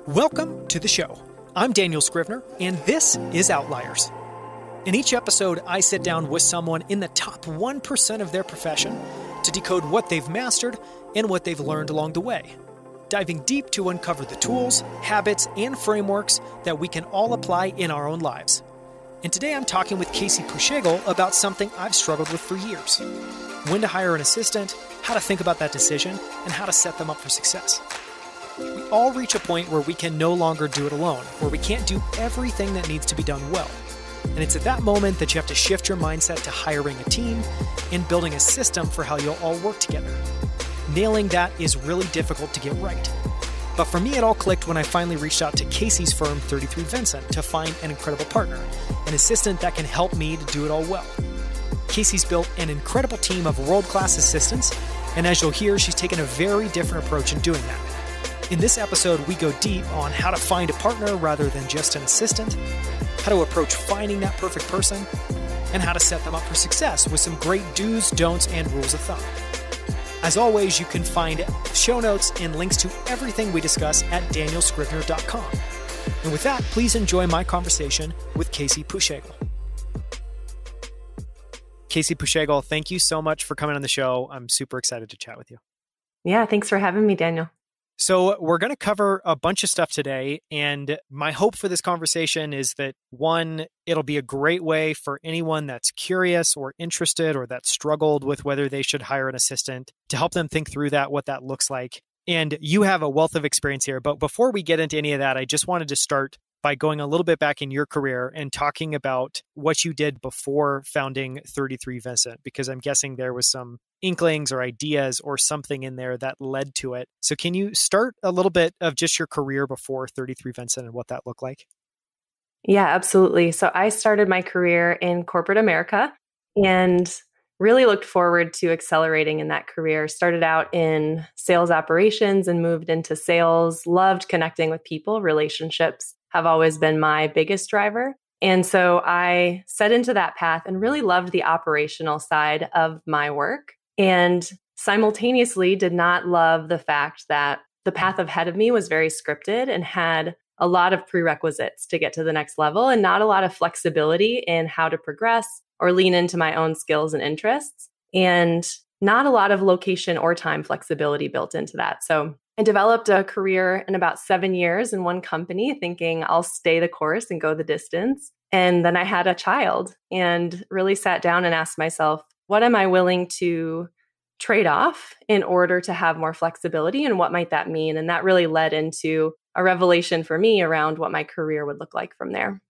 Welcome to the show. I'm Daniel Scrivner, and this is Outliers. In each episode, I sit down with someone in the top 1% of their profession to decode what they've mastered and what they've learned along the way, diving deep to uncover the tools, habits, and frameworks that we can all apply in our own lives. And today I'm talking with Casey Putschoegl about something I've struggled with for years: when to hire an assistant, how to think about that decision, and how to set them up for success. We all reach a point where we can no longer do it alone, where we can't do everything that needs to be done well. And it's at that moment that you have to shift your mindset to hiring a team and building a system for how you'll all work together. Nailing that is really difficult to get right. But for me, it all clicked when I finally reached out to Casey's firm, 33Vincent, to find an incredible partner, an assistant that can help me to do it all well. Casey's built an incredible team of world-class assistants, and as you'll hear, she's taken a very different approach in doing that. In this episode, we go deep on how to find a partner rather than just an assistant, how to approach finding that perfect person, and how to set them up for success with some great do's, don'ts, and rules of thumb. As always, you can find show notes and links to everything we discuss at danielscrivner.com. And with that, please enjoy my conversation with Casey Putschoegl. Casey Putschoegl, thank you so much for coming on the show. I'm super excited to chat with you. Yeah, thanks for having me, Daniel. So we're going to cover a bunch of stuff today, and my hope for this conversation is that, one, it'll be a great way for anyone that's curious or interested or that struggled with whether they should hire an assistant to help them think through that, what that looks like. And you have a wealth of experience here. But before we get into any of that, I just wanted to start by going a little bit back in your career and talking about what you did before founding 33Vincent, because I'm guessing there was some inklings or ideas or something in there that led to it. So can you start a little bit of just your career before 33Vincent and what that looked like? Yeah, absolutely. So I started my career in corporate America and really looked forward to accelerating in that career. Started out in sales operations and moved into sales. Loved connecting with people. Relationships have always been my biggest driver. And so I set into that path and really loved the operational side of my work, and simultaneously did not love the fact that the path ahead of me was very scripted and had a lot of prerequisites to get to the next level and not a lot of flexibility in how to progress or lean into my own skills and interests, and not a lot of location or time flexibility built into that. So I developed a career in about 7 years in one company, thinking I'll stay the course and go the distance. And then I had a child and really sat down and asked myself, what am I willing to trade off in order to have more flexibility, and what might that mean? And that really led into a revelation for me around what my career would look like from there.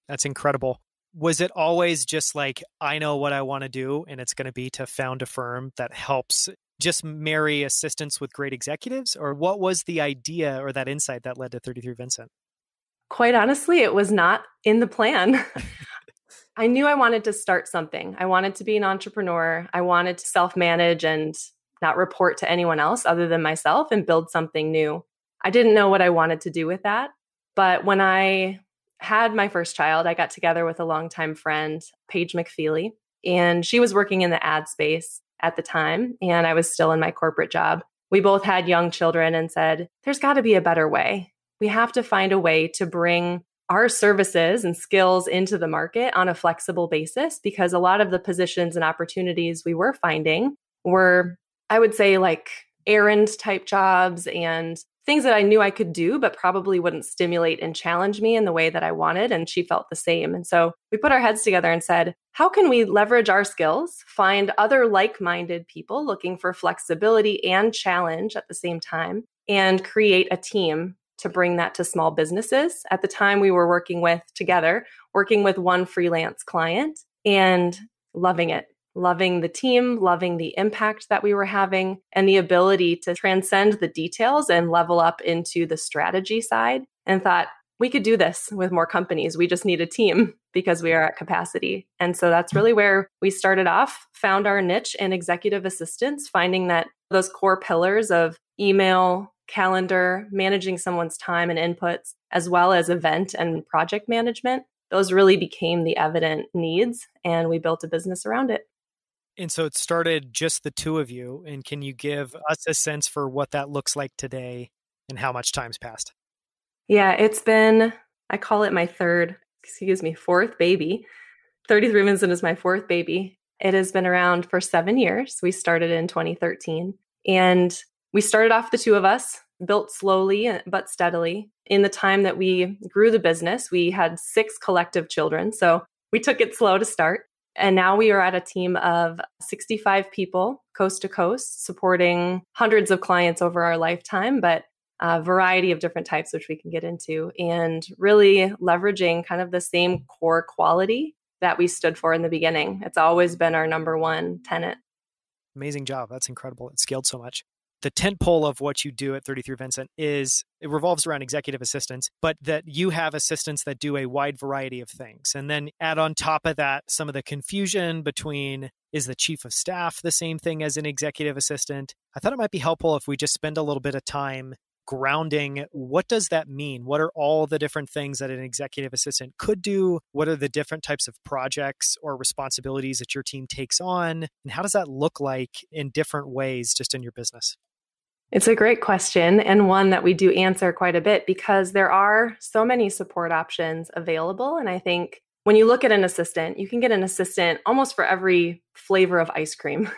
That's incredible. Was it always just like, I know what I want to do, and it's going to be to found a firm that helps just marry assistants with great executives? Or what was the idea or that insight that led to 33Vincent? Quite honestly, it was not in the plan. I knew I wanted to start something. I wanted to be an entrepreneur. I wanted to self-manage and not report to anyone else other than myself and build something new. I didn't know what I wanted to do with that. But when I had my first child, I got together with a longtime friend, Paige McFeely, and she was working in the ad space at the time, and I was still in my corporate job. We both had young children and said, there's got to be a better way. We have to find a way to bring our services and skills into the market on a flexible basis, because a lot of the positions and opportunities we were finding were, I would say, like errand type jobs and things that I knew I could do, but probably wouldn't stimulate and challenge me in the way that I wanted. And she felt the same. And so we put our heads together and said, how can we leverage our skills, find other like-minded people looking for flexibility and challenge at the same time, and create a team to bring that to small businesses? At the time, we were working with one freelance client and loving it. Loving the team, loving the impact that we were having, and the ability to transcend the details and level up into the strategy side, and thought we could do this with more companies. We just need a team because we are at capacity. And so that's really where we started off, found our niche in executive assistants, finding that those core pillars of email, calendar, managing someone's time and inputs, as well as event and project management, those really became the evident needs, and we built a business around it. And so it started just the two of you. And can you give us a sense for what that looks like today and how much time's passed? Yeah, it's been, I call it my fourth baby. 33Vincent is my fourth baby. It has been around for 7 years. We started in 2013. And we started off the two of us, built slowly but steadily. In the time that we grew the business, we had 6 collective children. So we took it slow to start. And now we are at a team of 65 people, coast to coast, supporting hundreds of clients over our lifetime, but a variety of different types, which we can get into, and really leveraging kind of the same core quality that we stood for in the beginning. It's always been our number one tenet. Amazing job. That's incredible. It scaled so much. The tentpole of what you do at 33Vincent is it revolves around executive assistants, but that you have assistants that do a wide variety of things. And then add on top of that some of the confusion between, is the chief of staff the same thing as an executive assistant? I thought it might be helpful if we just spend a little bit of time grounding. What does that mean? What are all the different things that an executive assistant could do? What are the different types of projects or responsibilities that your team takes on? And how does that look like in different ways just in your business? It's a great question, and one that we do answer quite a bit because there are so many support options available. And I think when you look at an assistant, you can get an assistant almost for every flavor of ice cream.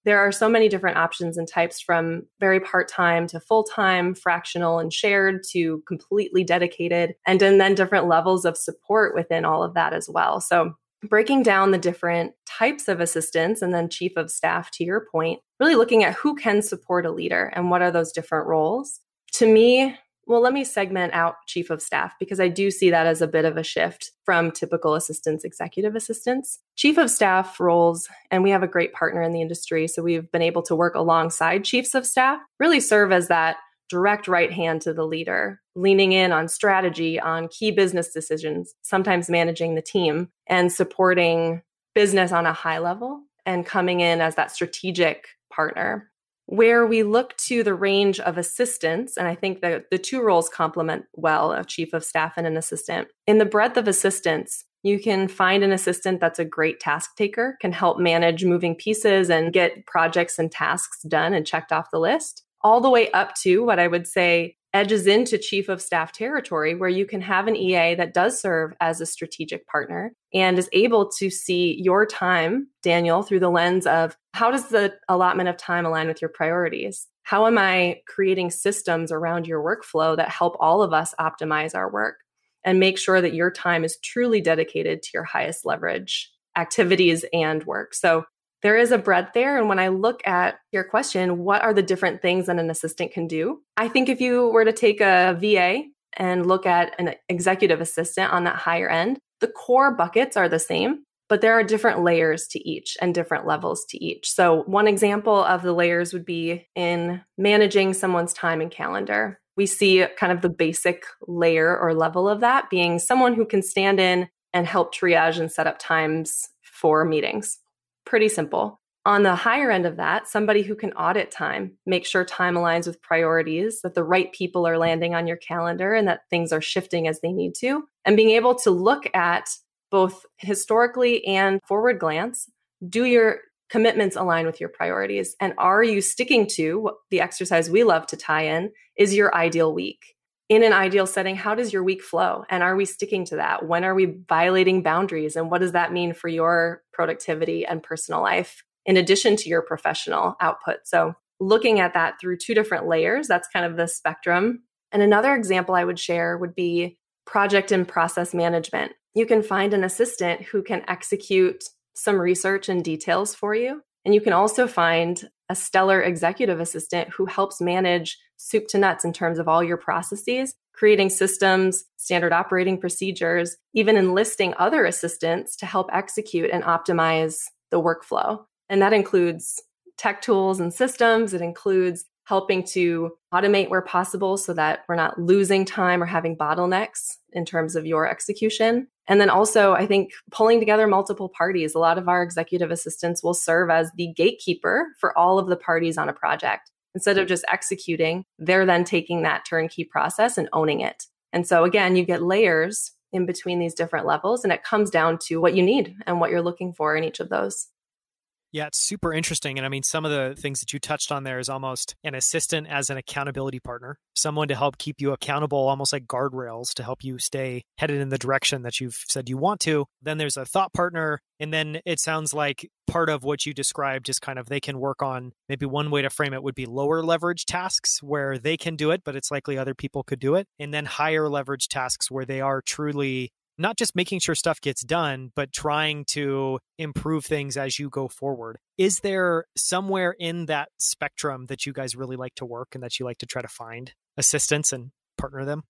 There are so many different options and types, from very part-time to full-time, fractional and shared, to completely dedicated, and then different levels of support within all of that as well. So breaking down the different types of assistants and then chief of staff, to your point, really looking at who can support a leader and what are those different roles. To me, well, let me segment out chief of staff because I do see that as a bit of a shift from typical assistants, executive assistants. Chief of staff roles, and we have a great partner in the industry, so we've been able to work alongside chiefs of staff, really serve as that direct right hand to the leader, leaning in on strategy, on key business decisions, sometimes managing the team and supporting business on a high level and coming in as that strategic partner. Where we look to the range of assistants, and I think that the two roles complement well, a chief of staff and an assistant. In the breadth of assistants, you can find an assistant that's a great task taker, can help manage moving pieces and get projects and tasks done and checked off the list, all the way up to what I would say edges into chief of staff territory, where you can have an EA that does serve as a strategic partner and is able to see your time, Daniel, through the lens of how does the allotment of time align with your priorities? How am I creating systems around your workflow that help all of us optimize our work and make sure that your time is truly dedicated to your highest leverage activities and work? So there is a breadth there. And when I look at your question, what are the different things that an assistant can do? I think if you were to take a VA and look at an executive assistant on that higher end, the core buckets are the same, but there are different layers to each and different levels to each. So one example of the layers would be in managing someone's time and calendar. We see kind of the basic layer or level of that being someone who can stand in and help triage and set up times for meetings. Pretty simple. On the higher end of that, somebody who can audit time, make sure time aligns with priorities, that the right people are landing on your calendar and that things are shifting as they need to, and being able to look at both historically and forward glance, do your commitments align with your priorities? And are you sticking to the exercise we love to tie in is your ideal week? In an ideal setting, how does your week flow? And are we sticking to that? When are we violating boundaries? And what does that mean for your productivity and personal life, in addition to your professional output? So looking at that through two different layers, that's kind of the spectrum. And another example I would share would be project and process management. You can find an assistant who can execute some research and details for you. And you can also find a stellar executive assistant who helps manage soup to nuts in terms of all your processes, creating systems, standard operating procedures, even enlisting other assistants to help execute and optimize the workflow. And that includes tech tools and systems. It includes helping to automate where possible so that we're not losing time or having bottlenecks in terms of your execution. And then also, I think pulling together multiple parties. A lot of our executive assistants will serve as the gatekeeper for all of the parties on a project. Instead of just executing, they're then taking that turnkey process and owning it. And so again, you get layers in between these different levels, and it comes down to what you need and what you're looking for in each of those. Yeah, it's super interesting. And I mean, some of the things that you touched on there is almost an assistant as an accountability partner, someone to help keep you accountable, almost like guardrails to help you stay headed in the direction that you've said you want to. Then there's a thought partner. And then it sounds like part of what you described is kind of they can work on, maybe one way to frame it would be lower leverage tasks where they can do it, but it's likely other people could do it. And then higher leverage tasks where they are truly not just making sure stuff gets done, but trying to improve things as you go forward. Is there somewhere in that spectrum that you guys really like to work and that you like to try to find assistants and partner them?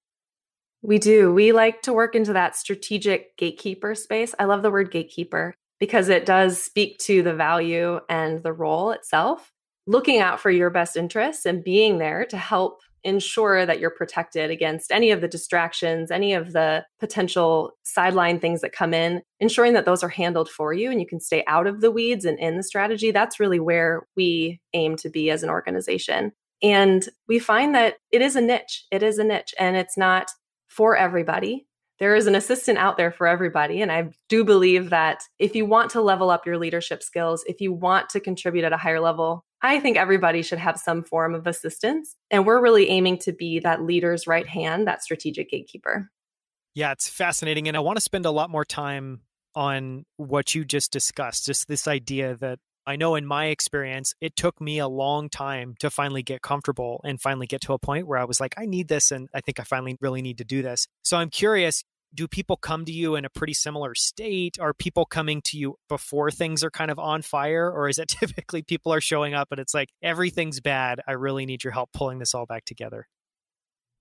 We do. We like to work into that strategic gatekeeper space. I love the word gatekeeper because it does speak to the value and the role itself, looking out for your best interests and being there to help ensure that you're protected against any of the distractions, any of the potential sideline things that come in, ensuring that those are handled for you and you can stay out of the weeds and in the strategy. That's really where we aim to be as an organization. And we find that it is a niche. It is a niche and it's not for everybody. There is an assistant out there for everybody. And I do believe that if you want to level up your leadership skills, if you want to contribute at a higher level, I think everybody should have some form of assistance. And we're really aiming to be that leader's right hand, that strategic gatekeeper. Yeah, it's fascinating. And I want to spend a lot more time on what you just discussed, just this idea that I know in my experience, it took me a long time to finally get comfortable and finally get to a point where I was like, I need this. And I think I finally really need to do this. So I'm curious, do people come to you in a pretty similar state? Are people coming to you before things are kind of on fire? Or is it typically people are showing up and it's like, everything's bad. I really need your help pulling this all back together?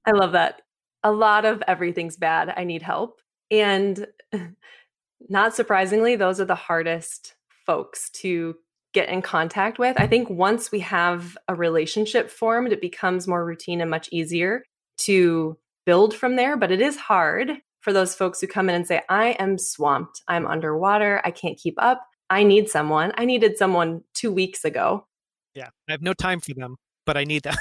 I love that. A lot of everything's bad. I need help. And not surprisingly, those are the hardest folks to get in contact with. I think once we have a relationship formed, it becomes more routine and much easier to build from there. But it is hard for those folks who come in and say, I am swamped. I'm underwater. I can't keep up. I need someone. I needed someone 2 weeks ago. Yeah, I have no time for them, but I need them.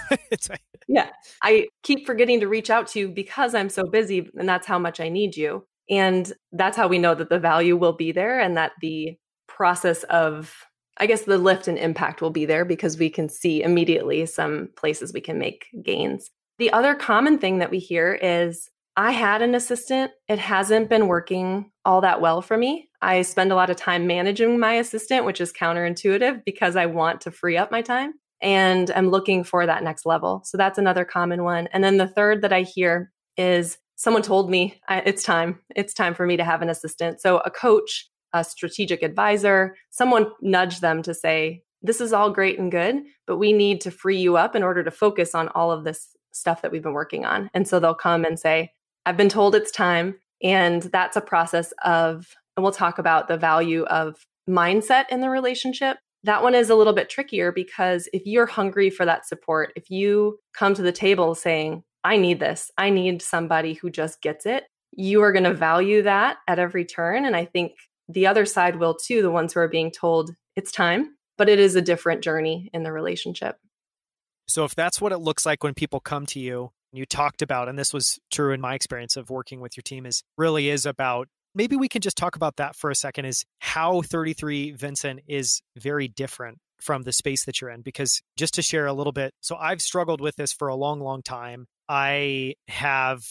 Yeah, I keep forgetting to reach out to you because I'm so busy, and that's how much I need you. And that's how we know that the value will be there and that the process of, I guess, the lift and impact will be there because we can see immediately some places we can make gains. The other common thing that we hear is, I had an assistant. It hasn't been working all that well for me. I spend a lot of time managing my assistant, which is counterintuitive because I want to free up my time. And I'm looking for that next level. So that's another common one. And then the third that I hear is someone told me it's time. It's time for me to have an assistant. So a coach, a strategic advisor, someone nudged them to say, this is all great and good, but we need to free you up in order to focus on all of this stuff that we've been working on. And so they'll come and say, I've been told it's time. And that's a process of, and we'll talk about the value of mindset in the relationship. That one is a little bit trickier because if you're hungry for that support, if you come to the table saying, I need this, I need somebody who just gets it, you are going to value that at every turn. And I think the other side will too, the ones who are being told it's time, but it is a different journey in the relationship. So if that's what it looks like when people come to you, you talked about, and this was true in my experience of working with your team, is really is about, maybe we can just talk about that for a second, is how 33Vincent is very different from the space that you're in. Because just to share a little bit, so I've struggled with this for a long, long time. I have,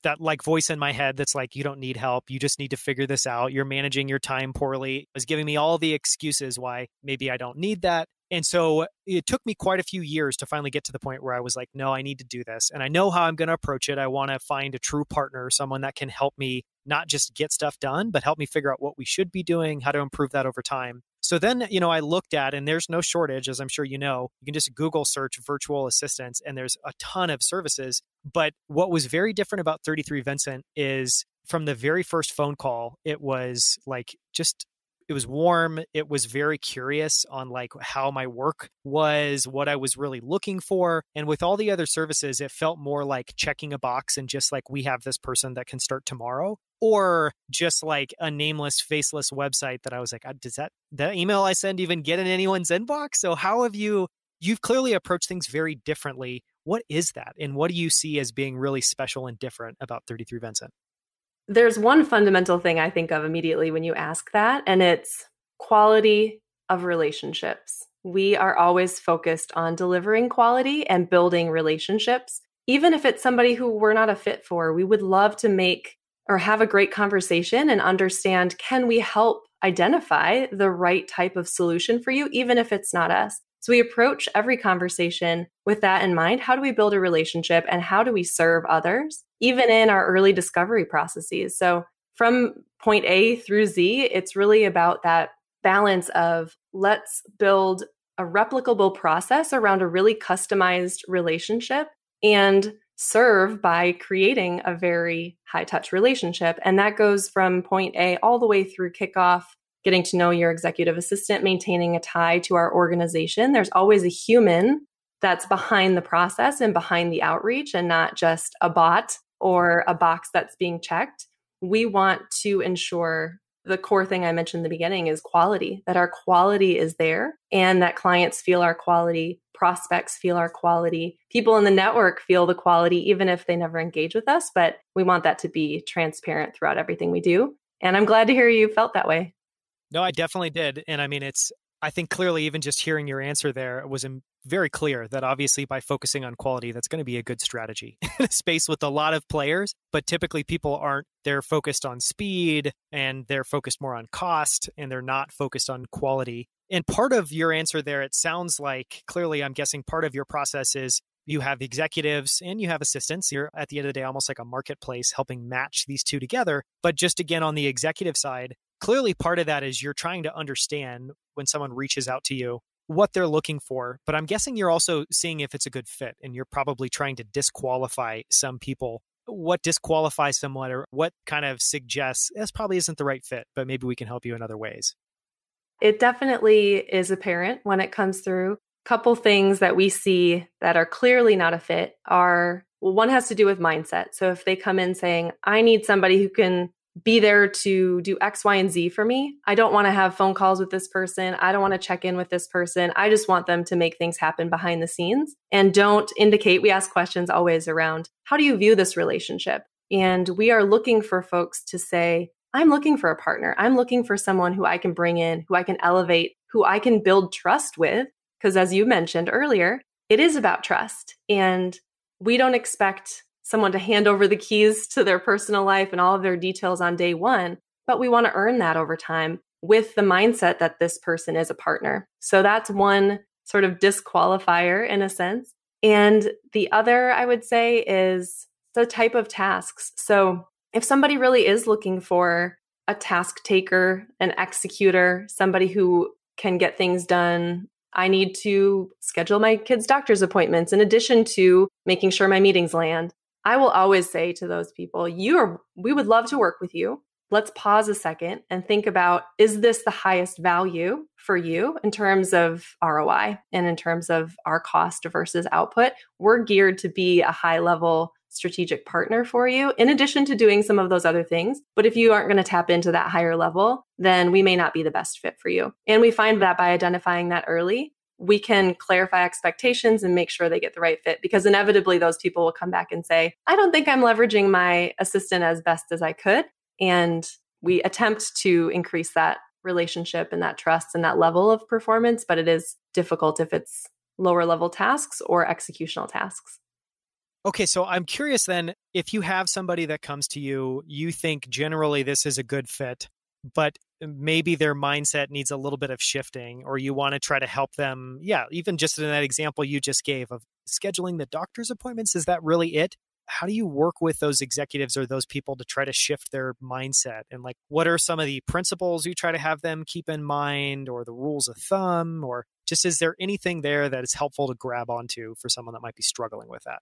that like voice in my head that's like, you don't need help. You just need to figure this out. You're managing your time poorly. It was giving me all the excuses why maybe I don't need that. And so it took me quite a few years to finally get to the point where I was like, no, I need to do this. And I know how I'm going to approach it. I want to find a true partner, someone that can help me not just get stuff done, but help me figure out what we should be doing, how to improve that over time. So then, I looked at, and there's no shortage, as I'm sure you know, you can just Google search virtual assistants and there's a ton of services. But what was very different about 33Vincent is from the very first phone call, it was like it was warm. It was very curious on like how my work was, what I was really looking for. And with all the other services, it felt more like checking a box and just like, we have this person that can start tomorrow, or just like a nameless, faceless website that I was like, does that email I send even get in anyone's inbox? So how have you've clearly approached things very differently. What is that? And what do you see as being really special and different about 33Vincent? There's one fundamental thing I think of immediately when you ask that, and it's quality of relationships. We are always focused on delivering quality and building relationships. Even if it's somebody who we're not a fit for, we would love to make or have a great conversation and understand, can we help identify the right type of solution for you, even if it's not us? So we approach every conversation with that in mind. How do we build a relationship and how do we serve others, even in our early discovery processes? So from point A through Z, it's really about that balance of let's build a replicable process around a really customized relationship and serve by creating a very high touch relationship. And that goes from point A all the way through kickoff, getting to know your executive assistant, maintaining a tie to our organization. There's always a human that's behind the process and behind the outreach and not just a bot or a box that's being checked. We want to ensure the core thing I mentioned in the beginning is quality, that our quality is there and that clients feel our quality, prospects feel our quality, people in the network feel the quality, even if they never engage with us. But we want that to be transparent throughout everything we do. And I'm glad to hear you felt that way. No, I definitely did. And I mean, I think clearly even just hearing your answer there was very clear that obviously by focusing on quality, that's going to be a good strategy in a space with a lot of players. But typically people aren't, they're focused on speed and they're focused more on cost and they're not focused on quality. And part of your answer there, it sounds like clearly, I'm guessing part of your process is you have executives and you have assistants. You're at the end of the day, almost like a marketplace helping match these two together. But just again, on the executive side, clearly part of that is you're trying to understand when someone reaches out to you, what they're looking for. But I'm guessing you're also seeing if it's a good fit and you're probably trying to disqualify some people. What disqualifies someone or what kind of suggests this probably isn't the right fit, but maybe we can help you in other ways? It definitely is apparent when it comes through. A couple things that we see that are clearly not a fit are, well, one has to do with mindset. So if they come in saying, I need somebody who can be there to do X, Y, and Z for me. I don't want to have phone calls with this person. I don't want to check in with this person. I just want them to make things happen behind the scenes and don't indicate. We ask questions always around, how do you view this relationship? And we are looking for folks to say, I'm looking for a partner. I'm looking for someone who I can bring in, who I can elevate, who I can build trust with. Because as you mentioned earlier, it is about trust. And we don't expect someone to hand over the keys to their personal life and all of their details on day one, but we want to earn that over time with the mindset that this person is a partner. So that's one sort of disqualifier in a sense. And the other, I would say, is the type of tasks. So if somebody really is looking for a task taker, an executor, somebody who can get things done, I need to schedule my kids' doctor's appointments in addition to making sure my meetings land. I will always say to those people, we would love to work with you. Let's pause a second and think about, is this the highest value for you in terms of ROI and in terms of our cost versus output? We're geared to be a high level strategic partner for you, in addition to doing some of those other things. But if you aren't going to tap into that higher level, then we may not be the best fit for you. And we find that by identifying that early, we can clarify expectations and make sure they get the right fit, because inevitably those people will come back and say, I don't think I'm leveraging my assistant as best as I could. And we attempt to increase that relationship and that trust and that level of performance, but it is difficult if it's lower level tasks or executional tasks. Okay, so I'm curious then, if you have somebody that comes to you, you think generally this is a good fit, but maybe their mindset needs a little bit of shifting, or you want to try to help them. Yeah, even just in that example you just gave of scheduling the doctor's appointments, is that really it? How do you work with those executives or those people to try to shift their mindset? And like, what are some of the principles you try to have them keep in mind, or the rules of thumb, or just is there anything there that is helpful to grab onto for someone that might be struggling with that?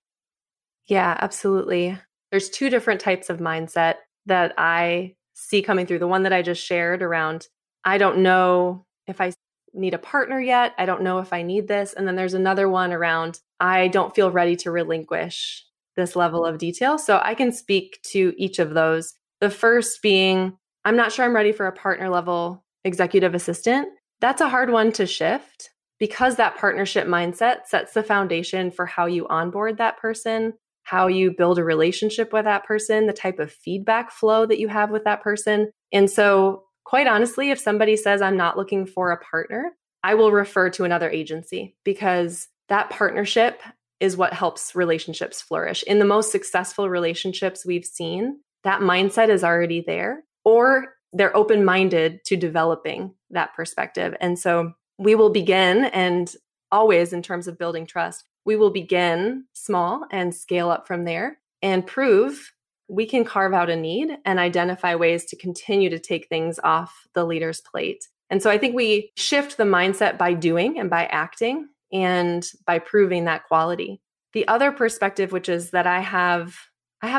Yeah, absolutely. There's two different types of mindset that I see coming through. The one that I just shared around, I don't know if I need a partner yet. I don't know if I need this. And then there's another one around, I don't feel ready to relinquish this level of detail. So I can speak to each of those. The first being, I'm not sure I'm ready for a partner level executive assistant. That's a hard one to shift, because that partnership mindset sets the foundation for how you onboard that person, how you build a relationship with that person, the type of feedback flow that you have with that person. And so, quite honestly, if somebody says, I'm not looking for a partner, I will refer to another agency, because that partnership is what helps relationships flourish. In the most successful relationships we've seen, that mindset is already there, or they're open-minded to developing that perspective. And so we will begin, and always in terms of building trust, we will begin small and scale up from there and prove we can carve out a need and identify ways to continue to take things off the leader's plate. And so I think we shift the mindset by doing and by acting and by proving that quality. The other perspective, which is that I have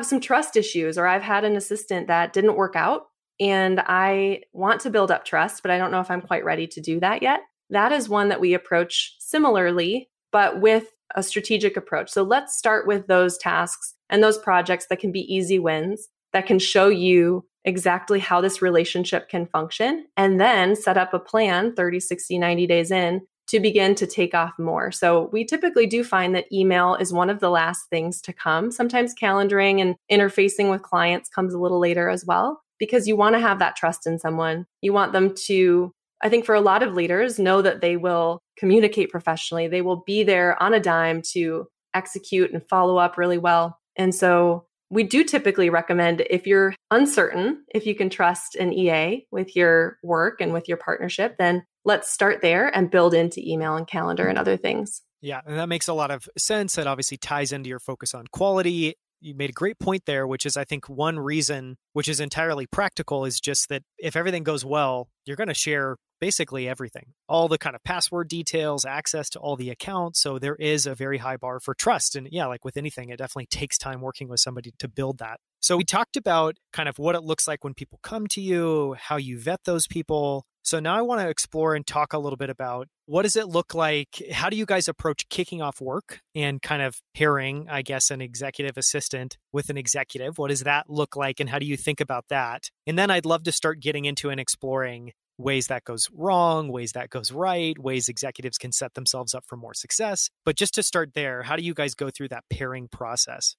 some trust issues, or I've had an assistant that didn't work out and I want to build up trust, but I don't know if I'm quite ready to do that yet. That is one that we approach similarly, but with a strategic approach. So let's start with those tasks and those projects that can be easy wins, that can show you exactly how this relationship can function, and then set up a plan 30, 60, 90 days in to begin to take off more. So we typically do find that email is one of the last things to come. Sometimes calendaring and interfacing with clients comes a little later as well, because you want to have that trust in someone. You want them to, I think for a lot of leaders, know that they will communicate professionally. They will be there on a dime to execute and follow up really well. And so we do typically recommend, if you're uncertain if you can trust an EA with your work and with your partnership, then let's start there and build into email and calendar and other things. Yeah, and that makes a lot of sense. That obviously ties into your focus on quality. You made a great point there, which is, I think, one reason, which is entirely practical, is just that if everything goes well, you're going to share basically everything, all the kind of password details, access to all the accounts. So there is a very high bar for trust. And yeah, like with anything, it definitely takes time working with somebody to build that. So we talked about kind of what it looks like when people come to you, how you vet those people. So now I want to explore and talk a little bit about, what does it look like? How do you guys approach kicking off work and kind of pairing, I guess, an executive assistant with an executive? What does that look like? And how do you think about that? And then I'd love to start getting into and exploring ways that goes wrong, ways that goes right, ways executives can set themselves up for more success. But just to start there, how do you guys go through that pairing process?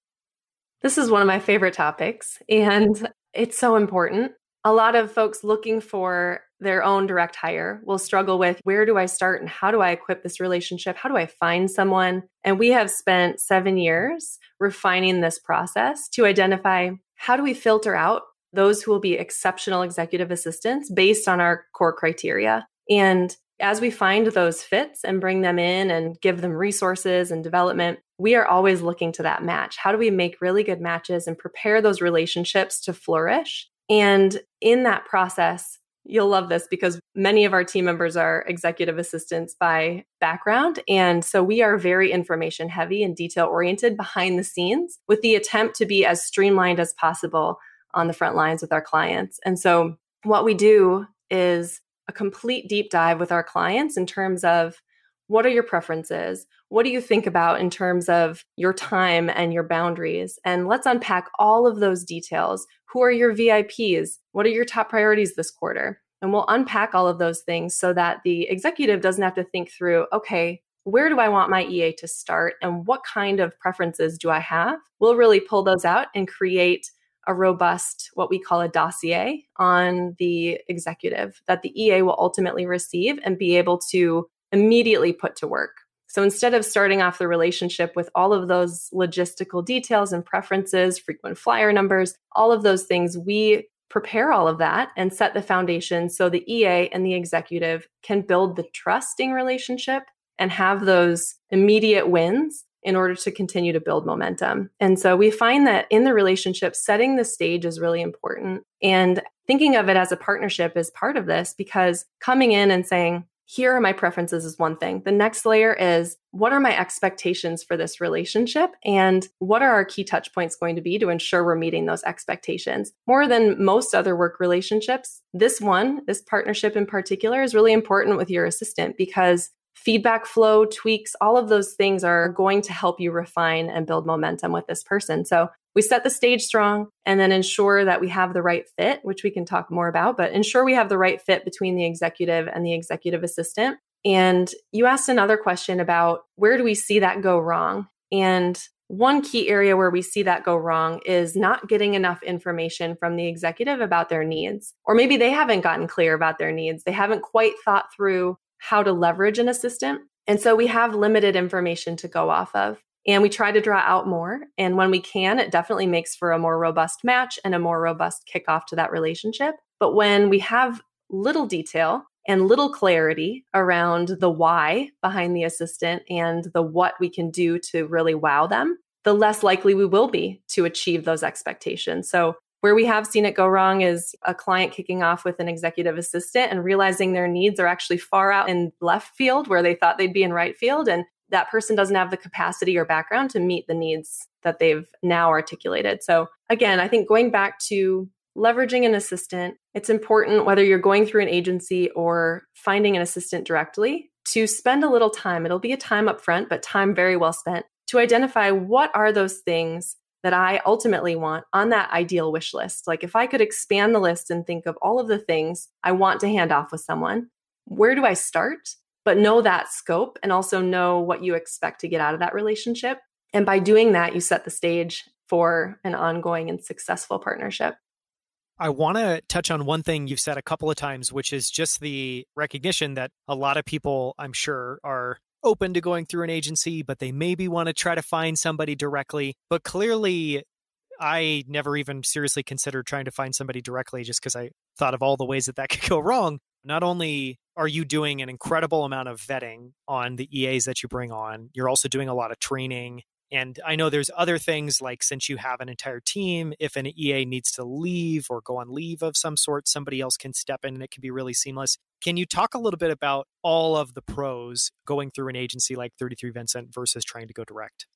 This is one of my favorite topics, and it's so important. A lot of folks looking for their own direct hire will struggle with, where do I start and how do I equip this relationship? How do I find someone? And we have spent 7 years refining this process to identify, how do we filter out those who will be exceptional executive assistants based on our core criteria. And as we find those fits and bring them in and give them resources and development, we are always looking to that match. How do we make really good matches and prepare those relationships to flourish? And in that process, you'll love this, because many of our team members are executive assistants by background. And so we are very information heavy and detail oriented behind the scenes, with the attempt to be as streamlined as possible on the front lines with our clients. And so what we do is a complete deep dive with our clients in terms of, what are your preferences? What do you think about in terms of your time and your boundaries? And let's unpack all of those details. Who are your VIPs? What are your top priorities this quarter? And we'll unpack all of those things so that the executive doesn't have to think through, okay, where do I want my EA to start? And what kind of preferences do I have? We'll really pull those out and create a robust, what we call a dossier on the executive that the EA will ultimately receive and be able to immediately put to work. So instead of starting off the relationship with all of those logistical details and preferences, frequent flyer numbers, all of those things, we prepare all of that and set the foundation so the EA and the executive can build the trusting relationship and have those immediate wins in order to continue to build momentum. And so we find that in the relationship, setting the stage is really important. And thinking of it as a partnership is part of this, because coming in and saying, here are my preferences is one thing. The next layer is, what are my expectations for this relationship? And what are our key touch points going to be to ensure we're meeting those expectations? More than most other work relationships, this partnership in particular is really important with your assistant, because feedback flow, tweaks, all of those things are going to help you refine and build momentum with this person. So we set the stage strong and then ensure that we have the right fit, which we can talk more about, but ensure we have the right fit between the executive and the executive assistant. And you asked another question about, where do we see that go wrong? And one key area where we see that go wrong is not getting enough information from the executive about their needs. Or maybe they haven't gotten clear about their needs. They haven't quite thought through how to leverage an assistant. And so we have limited information to go off of. And we try to draw out more. And when we can, it definitely makes for a more robust match and a more robust kickoff to that relationship. But when we have little detail and little clarity around the why behind the assistant and the what we can do to really wow them, the less likely we will be to achieve those expectations. So where we have seen it go wrong is a client kicking off with an executive assistant and realizing their needs are actually far out in left field where they thought they'd be in right field. And that person doesn't have the capacity or background to meet the needs that they've now articulated. So again, I think going back to leveraging an assistant, it's important whether you're going through an agency or finding an assistant directly to spend a little time. It'll be a time up front, but time very well spent to identify what are those things that I ultimately want on that ideal wish list. Like if I could expand the list and think of all of the things I want to hand off with someone, where do I start? But know that scope and also know what you expect to get out of that relationship. And by doing that, you set the stage for an ongoing and successful partnership. I want to touch on one thing you've said a couple of times, which is just the recognition that a lot of people, I'm sure, are open to going through an agency, but they maybe want to try to find somebody directly. But clearly, I never even seriously considered trying to find somebody directly just because I thought of all the ways that that could go wrong. Not only are you doing an incredible amount of vetting on the EAs that you bring on, you're also doing a lot of training. And I know there's other things like since you have an entire team, if an EA needs to leave or go on leave of some sort, somebody else can step in and it can be really seamless. Can you talk a little bit about all of the pros going through an agency like 33Vincent versus trying to go direct?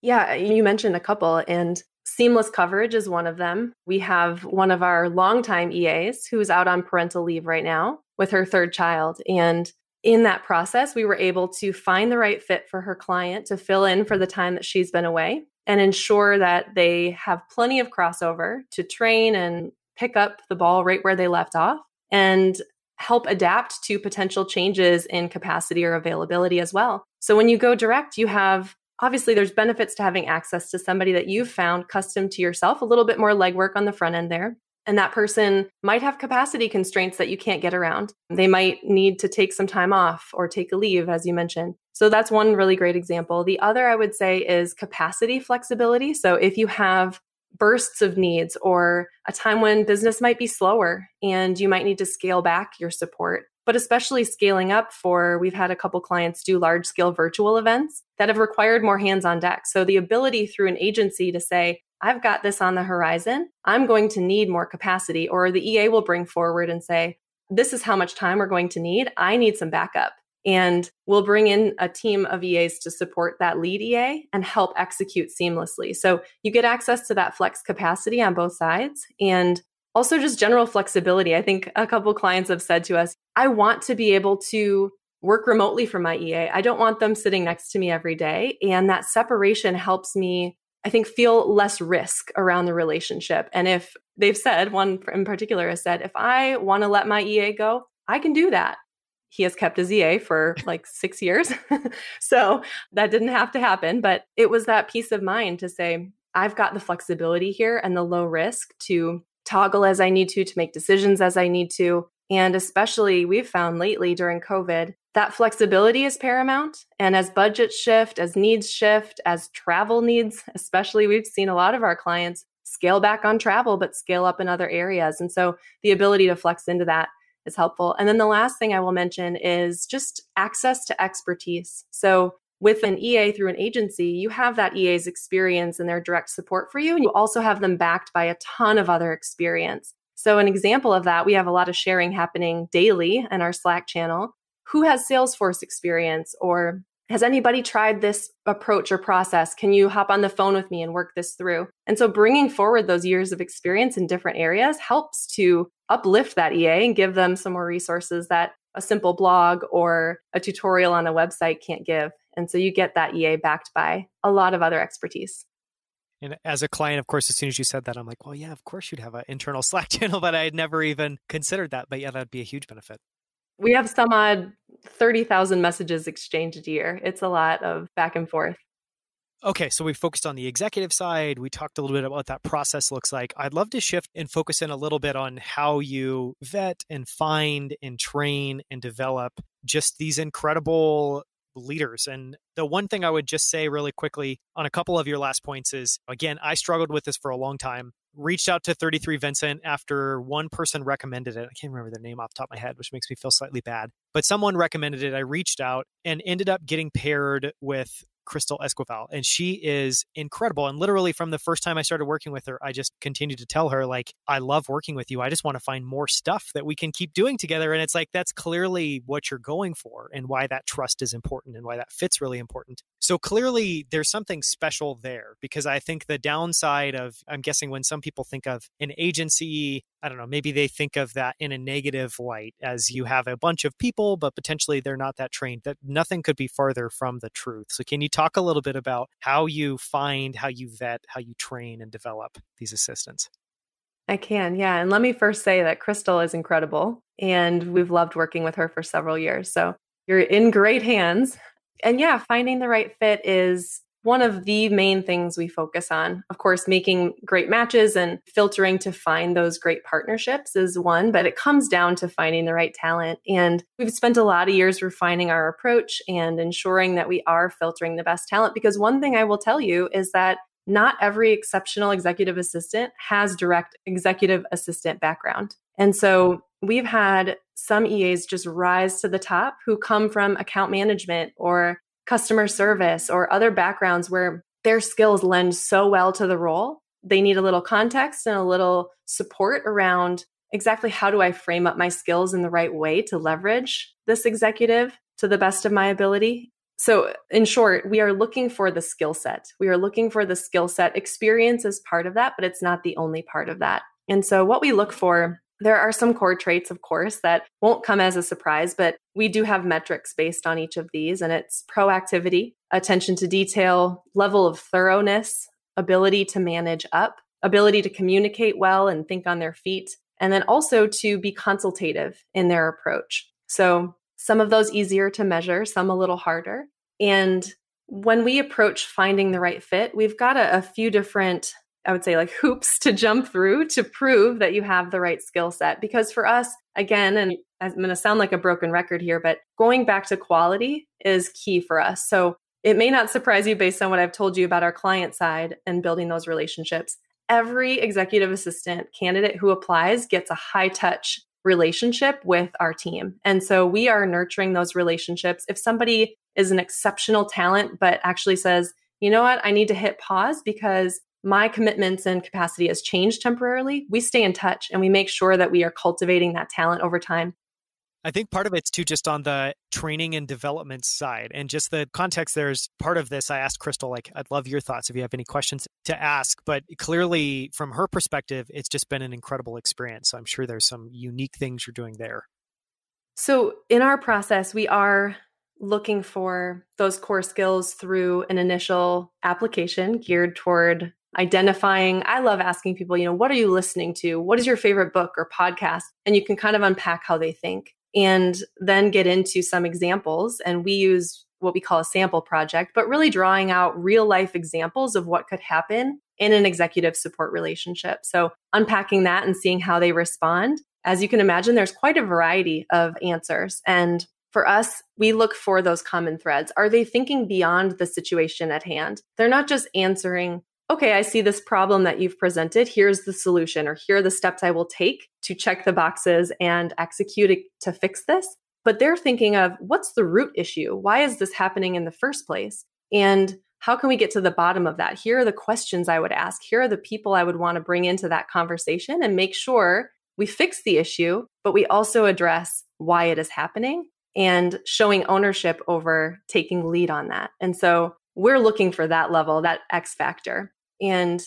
Yeah, you mentioned a couple, and seamless coverage is one of them. We have one of our longtime EAs who's out on parental leave right now with her third child. And in that process, we were able to find the right fit for her client to fill in for the time that she's been away and ensure that they have plenty of crossover to train and pick up the ball right where they left off and help adapt to potential changes in capacity or availability as well. So when you go direct, you have obviously there's benefits to having access to somebody that you've found custom to yourself, a little bit more legwork on the front end there. And that person might have capacity constraints that you can't get around. They might need to take some time off or take a leave, as you mentioned. So that's one really great example. The other I would say is capacity flexibility. So if you have bursts of needs or a time when business might be slower and you might need to scale back your support, but especially scaling up we've had a couple clients do large scale virtual events that have required more hands on deck. So the ability through an agency to say, I've got this on the horizon, I'm going to need more capacity, or the EA will bring forward and say, this is how much time we're going to need. I need some backup. And we'll bring in a team of EAs to support that lead EA and help execute seamlessly. So you get access to that flex capacity on both sides and also just general flexibility. I think a couple clients have said to us, I want to be able to work remotely from my EA. I don't want them sitting next to me every day. And that separation helps me, I think, feel less risk around the relationship. And if they've said, one in particular has said, if I want to let my EA go, I can do that. He has kept his EA for like 6 years. So that didn't have to happen. But it was that peace of mind to say, I've got the flexibility here and the low risk to toggle as I need to make decisions as I need to. And especially we've found lately during COVID, that flexibility is paramount. And as budgets shift, as needs shift, as travel needs, especially we've seen a lot of our clients scale back on travel, but scale up in other areas. And so the ability to flex into that is helpful. And then the last thing I will mention is just access to expertise. So with an EA through an agency, you have that EA's experience and their direct support for you. And you also have them backed by a ton of other experience. So an example of that, we have a lot of sharing happening daily in our Slack channel. Who has Salesforce experience, or has anybody tried this approach or process? Can you hop on the phone with me and work this through? And so bringing forward those years of experience in different areas helps to uplift that EA and give them some more resources that a simple blog or a tutorial on a website can't give. And so you get that EA backed by a lot of other expertise. And as a client, of course, as soon as you said that, I'm like, well, yeah, of course you'd have an internal Slack channel, but I had never even considered that. But yeah, that'd be a huge benefit. We have some odd 30,000 messages exchanged a year. It's a lot of back and forth. Okay, so we focused on the executive side. We talked a little bit about what that process looks like. I'd love to shift and focus in a little bit on how you vet and find and train and develop just these incredible leaders. And the one thing I would just say really quickly on a couple of your last points is, again, I struggled with this for a long time. Reached out to 33Vincent after one person recommended it. I can't remember their name off the top of my head, which makes me feel slightly bad. But someone recommended it. I reached out and ended up getting paired with Crystal Esquivel. And she is incredible. And literally from the first time I started working with her, I just continued to tell her, like, I love working with you. I just want to find more stuff that we can keep doing together. And it's like, that's clearly what you're going for and why that trust is important and why that fit's really important. So clearly there's something special there, because I think the downside of, I'm guessing when some people think of an agency, I don't know, maybe they think of that in a negative light, as you have a bunch of people, but potentially they're not that trained. That nothing could be farther from the truth. So can you talk a little bit about how you find, how you vet, how you train and develop these assistants? I can, yeah. And let me first say that Crystal is incredible, and we've loved working with her for several years. So you're in great hands. And yeah, finding the right fit is one of the main things we focus on. Of course, making great matches and filtering to find those great partnerships is one, but it comes down to finding the right talent. And we've spent a lot of years refining our approach and ensuring that we are filtering the best talent. Because one thing I will tell you is that not every exceptional executive assistant has direct executive assistant background. And so we've had some EAs just rise to the top who come from account management or customer service or other backgrounds where their skills lend so well to the role. They need a little context and a little support around exactly how do I frame up my skills in the right way to leverage this executive to the best of my ability. So in short, we are looking for the skill set. We are looking for the skill set. Experience is part of that, but it's not the only part of that. And so what we look for, there are some core traits, of course, that won't come as a surprise, but we do have metrics based on each of these. And it's proactivity, attention to detail, level of thoroughness, ability to manage up, ability to communicate well and think on their feet, and then also to be consultative in their approach. So some of those easier to measure, some a little harder. And when we approach finding the right fit, we've got a few different, I would say, like hoops to jump through to prove that you have the right skill set. Because for us, again, and I'm going to sound like a broken record here, but going back to quality is key for us. So it may not surprise you based on what I've told you about our client side and building those relationships. Every executive assistant candidate who applies gets a high touch relationship with our team. And so we are nurturing those relationships. If somebody is an exceptional talent, but actually says, you know what, I need to hit pause because my commitments and capacity has changed temporarily, we stay in touch and we make sure that we are cultivating that talent over time. I think part of it's too just on the training and development side, and just the context. There's part of this. I asked Crystal, like, I'd love your thoughts if you have any questions to ask, but clearly from her perspective, it's just been an incredible experience. So I'm sure there's some unique things you're doing there. So in our process, we are looking for those core skills through an initial application geared toward identifying. I love asking people, what are you listening to? What is your favorite book or podcast? And you can kind of unpack how they think and then get into some examples. And we use what we call a sample project, but really drawing out real life examples of what could happen in an executive support relationship. So unpacking that and seeing how they respond. As you can imagine, there's quite a variety of answers. And for us, we look for those common threads. Are they thinking beyond the situation at hand? They're not just answering, okay, I see this problem that you've presented. Here's the solution, or here are the steps I will take to check the boxes and execute it to fix this. But they're thinking of what's the root issue? Why is this happening in the first place? And how can we get to the bottom of that? Here are the questions I would ask. Here are the people I would want to bring into that conversation and make sure we fix the issue, but we also address why it is happening and showing ownership over taking lead on that. And so we're looking for that level, that X factor. And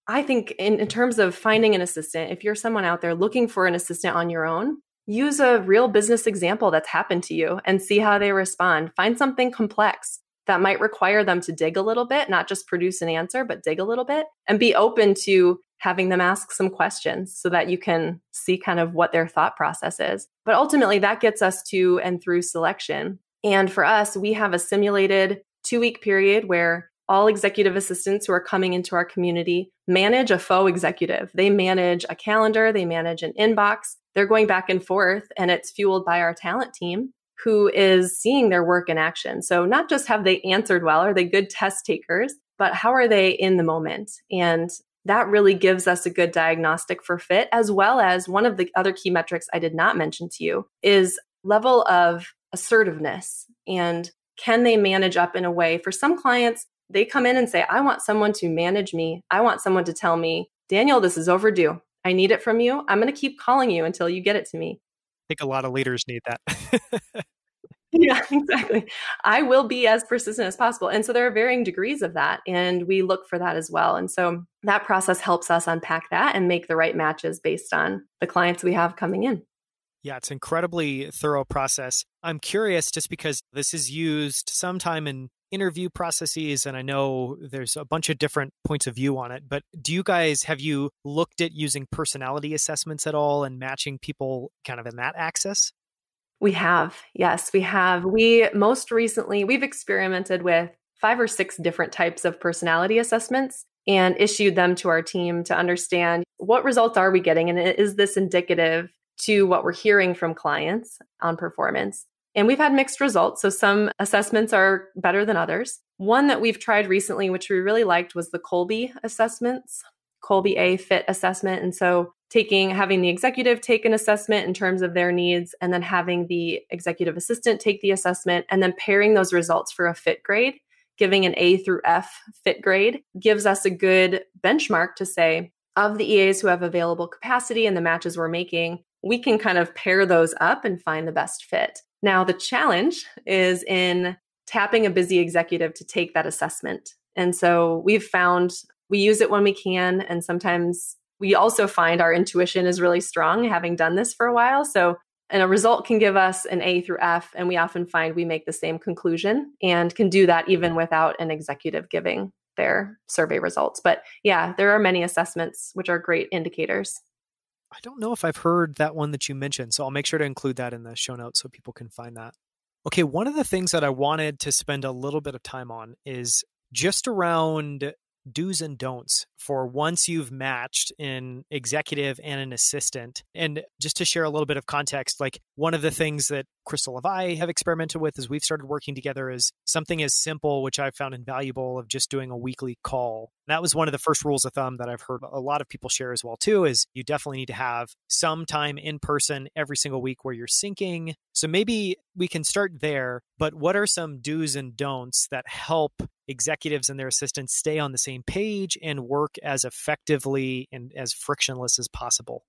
I think in terms of finding an assistant, if you're someone out there looking for an assistant on your own, use a real business example that's happened to you and see how they respond. Find something complex that might require them to dig a little bit, not just produce an answer, but dig a little bit, and be open to having them ask some questions so that you can see kind of what their thought process is. But ultimately, that gets us to and through selection. And for us, we have a simulated 2-week period where all executive assistants who are coming into our community manage a faux executive. They manage a calendar, they manage an inbox. They're going back and forth, and it's fueled by our talent team who is seeing their work in action. So not just have they answered well, are they good test takers, but how are they in the moment? And that really gives us a good diagnostic for fit, as well as one of the other key metrics I did not mention to you is level of assertiveness. And can they manage up in a way? For some clients, they come in and say, I want someone to manage me. I want someone to tell me, Daniel, this is overdue. I need it from you. I'm going to keep calling you until you get it to me. I think a lot of leaders need that. Yeah, exactly. I will be as persistent as possible. And so there are varying degrees of that. And we look for that as well. And so that process helps us unpack that and make the right matches based on the clients we have coming in. Yeah, it's an incredibly thorough process. I'm curious just because this is used sometime in interview processes, and I know there's a bunch of different points of view on it, but have you looked at using personality assessments at all and matching people kind of in that axis? We have. Yes, we have. We've experimented with 5 or 6 different types of personality assessments and issued them to our team to understand what results are we getting, and is this indicative to what we're hearing from clients on performance. And we've had mixed results. So some assessments are better than others. One that we've tried recently, which we really liked, was the Kolbe assessments, Kolbe A fit assessment. And so having the executive take an assessment in terms of their needs, and then having the executive assistant take the assessment, and then pairing those results for a fit grade, giving an A through F fit grade, gives us a good benchmark to say, of the EAs who have available capacity and the matches we're making, we can kind of pair those up and find the best fit. Now, the challenge is in tapping a busy executive to take that assessment. And so we've found we use it when we can. And sometimes we also find our intuition is really strong, having done this for a while. And a result can give us an A through F. And we often find we make the same conclusion and can do that even without an executive giving their survey results. But yeah, there are many assessments which are great indicators. I don't know if I've heard that one that you mentioned, so I'll make sure to include that in the show notes so people can find that. Okay, one of the things that I wanted to spend a little bit of time on is just around do's and don'ts for once you've matched an executive and an assistant. And just to share a little bit of context, like one of the things that Crystal and I have experimented with as we've started working together is something as simple, which I've found invaluable, of just doing a weekly call. That was one of the first rules of thumb that I've heard a lot of people share as well too, is you definitely need to have some time in person every single week where you're syncing. So maybe we can start there, but what are some do's and don'ts that help executives and their assistants stay on the same page and work as effectively and as frictionless as possible?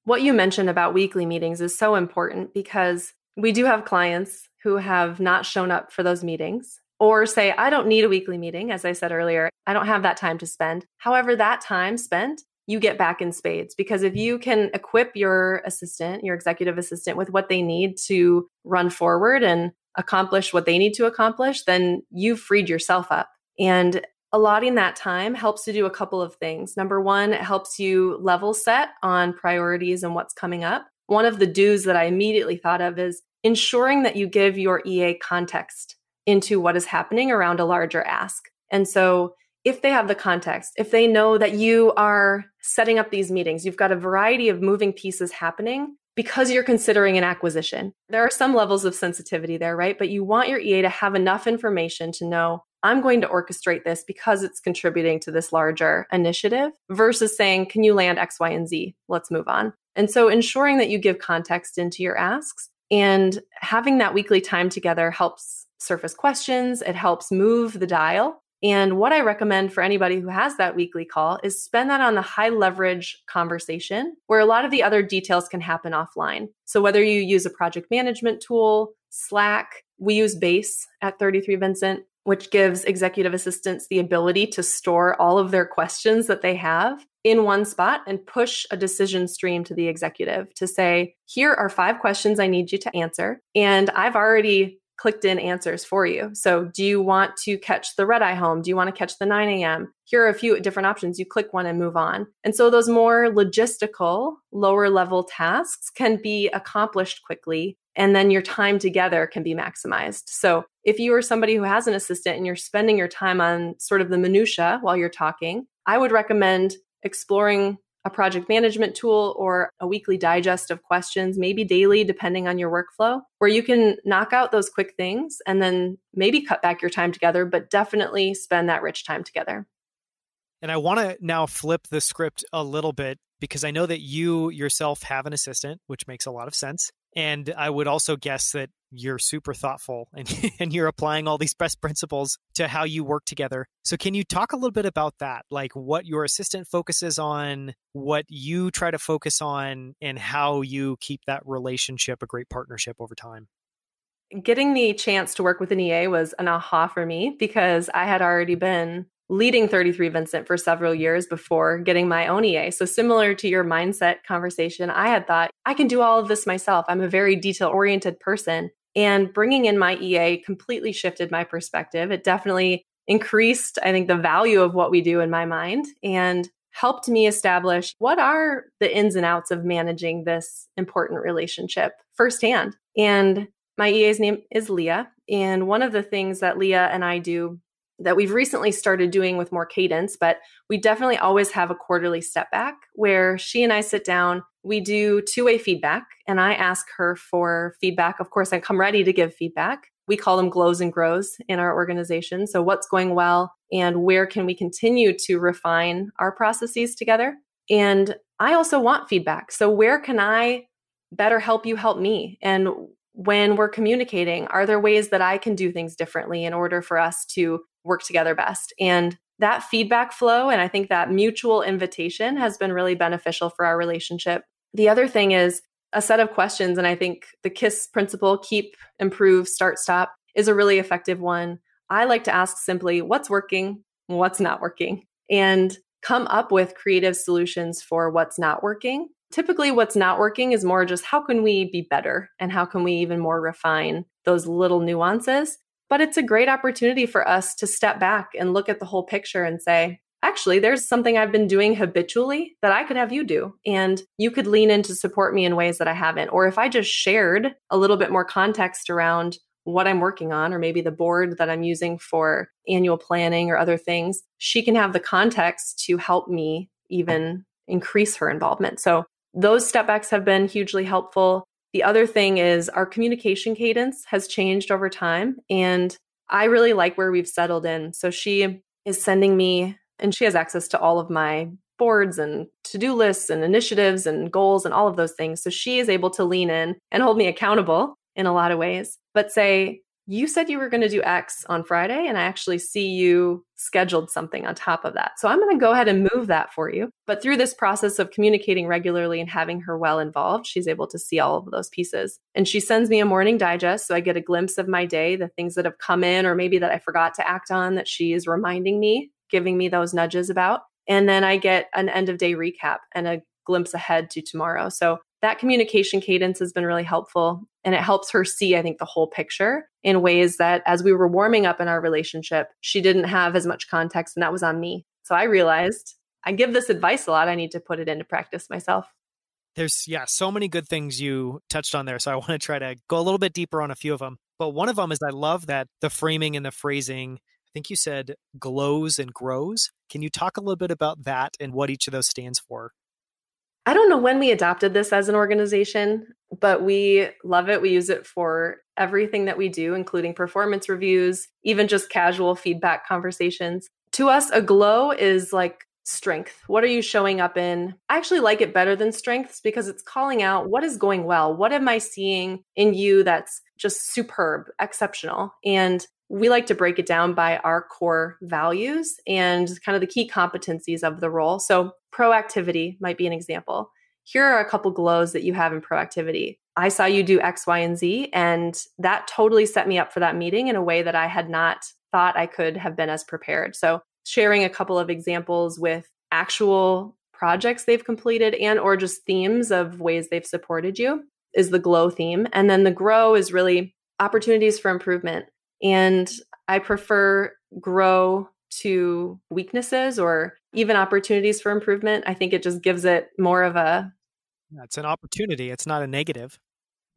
What you mentioned about weekly meetings is so important because we do have clients who have not shown up for those meetings or say, I don't need a weekly meeting. As I said earlier, I don't have that time to spend. However, that time spent, you get back in spades, because if you can equip your assistant, your executive assistant, with what they need to run forward and accomplish what they need to accomplish, then you've freed yourself up. And allotting that time helps to do a couple of things. Number one, it helps you level set on priorities and what's coming up. One of the do's that I immediately thought of is ensuring that you give your EA context into what is happening around a larger ask. And so if they have the context, if they know that you are setting up these meetings, you've got a variety of moving pieces happening because you're considering an acquisition. There are some levels of sensitivity there, right? But you want your EA to have enough information to know, I'm going to orchestrate this because it's contributing to this larger initiative, versus saying, can you land X, Y, and Z? Let's move on. And so ensuring that you give context into your asks and having that weekly time together helps surface questions. It helps move the dial. And what I recommend for anybody who has that weekly call is spend that on the high leverage conversation where a lot of the other details can happen offline. So whether you use a project management tool, Slack, we use Base at 33Vincent, which gives executive assistants the ability to store all of their questions that they have in one spot and push a decision stream to the executive to say, here are 5 questions I need you to answer. And I've already clicked in answers for you. So do you want to catch the red eye home? Do you want to catch the 9 a.m.? Here are a few different options. You click one and move on. And so those more logistical, lower level tasks can be accomplished quickly and then your time together can be maximized. So if you are somebody who has an assistant and you're spending your time on sort of the minutia while you're talking, I would recommend exploring a project management tool or a weekly digest of questions, maybe daily, depending on your workflow, where you can knock out those quick things and then maybe cut back your time together, but definitely spend that rich time together. And I want to now flip the script a little bit because I know that you yourself have an assistant, which makes a lot of sense. And I would also guess that you're super thoughtful and you're applying all these best principles to how you work together. So can you talk a little bit about that? Like what your assistant focuses on, what you try to focus on, and how you keep that relationship a great partnership over time? Getting the chance to work with an EA was an aha for me because I had already been leading 33Vincent for several years before getting my own EA. So similar to your mindset conversation, I had thought, I can do all of this myself. I'm a very detail-oriented person. And bringing in my EA completely shifted my perspective. It definitely increased, I think, the value of what we do in my mind and helped me establish what are the ins and outs of managing this important relationship firsthand. And my EA's name is Leah. And one of the things that Leah and I do that we've recently started doing with more cadence, but we definitely always have a quarterly step back where she and I sit down, we do two-way feedback, and I ask her for feedback. Of course, I come ready to give feedback. We call them glows and grows in our organization. So what's going well and where can we continue to refine our processes together? And I also want feedback. So where can I better help you help me? And when we're communicating, are there ways that I can do things differently in order for us to work together best? And that feedback flow, and I think that mutual invitation has been really beneficial for our relationship. The other thing is a set of questions, and I think the KISS principle, keep, improve, start, stop, is a really effective one. I like to ask simply, what's working, what's not working, and come up with creative solutions for what's not working. Typically, what's not working is more just how can we be better and how can we even more refine those little nuances. But it's a great opportunity for us to step back and look at the whole picture and say, actually, there's something I've been doing habitually that I could have you do. And you could lean in to support me in ways that I haven't. Or if I just shared a little bit more context around what I'm working on, or maybe the board that I'm using for annual planning or other things, she can have the context to help me even increase her involvement. So those step backs have been hugely helpful. The other thing is our communication cadence has changed over time. And I really like where we've settled in. So she is sending me, and she has access to all of my boards and to-do lists and initiatives and goals and all of those things. So she is able to lean in and hold me accountable in a lot of ways, but say, you said you were going to do X on Friday, and I actually see you scheduled something on top of that. So I'm going to go ahead and move that for you. But through this process of communicating regularly and having her well involved, she's able to see all of those pieces. And she sends me a morning digest, so I get a glimpse of my day, the things that have come in, or maybe that I forgot to act on that she is reminding me, giving me those nudges about. And then I get an end of day recap and a glimpse ahead to tomorrow. So that communication cadence has been really helpful. And it helps her see, I think, the whole picture in ways that as we were warming up in our relationship, she didn't have as much context, and that was on me. So I realized I give this advice a lot. I need to put it into practice myself. There's, so many good things you touched on there. So I want to try to go a little bit deeper on a few of them. But one of them is I love that the framing and the phrasing, I think you said glows and grows. Can you talk a little bit about that and what each of those stands for? I don't know when we adopted this as an organization, but we love it. We use it for everything that we do, including performance reviews, even just casual feedback conversations. To us, a glow is like strength. What are you showing up in? I actually like it better than strengths because it's calling out what is going well. What am I seeing in you that's just superb, exceptional? And we like to break it down by our core values and kind of the key competencies of the role. So proactivity might be an example. Here are a couple glows that you have in proactivity. I saw you do X, Y, and Z, and that totally set me up for that meeting in a way that I had not thought I could have been as prepared. So sharing a couple of examples with actual projects they've completed and or just themes of ways they've supported you is the glow theme. And then the grow is really opportunities for improvement. And I prefer grow to weaknesses or even opportunities for improvement. I think it just gives it more of a... It's an opportunity. It's not a negative.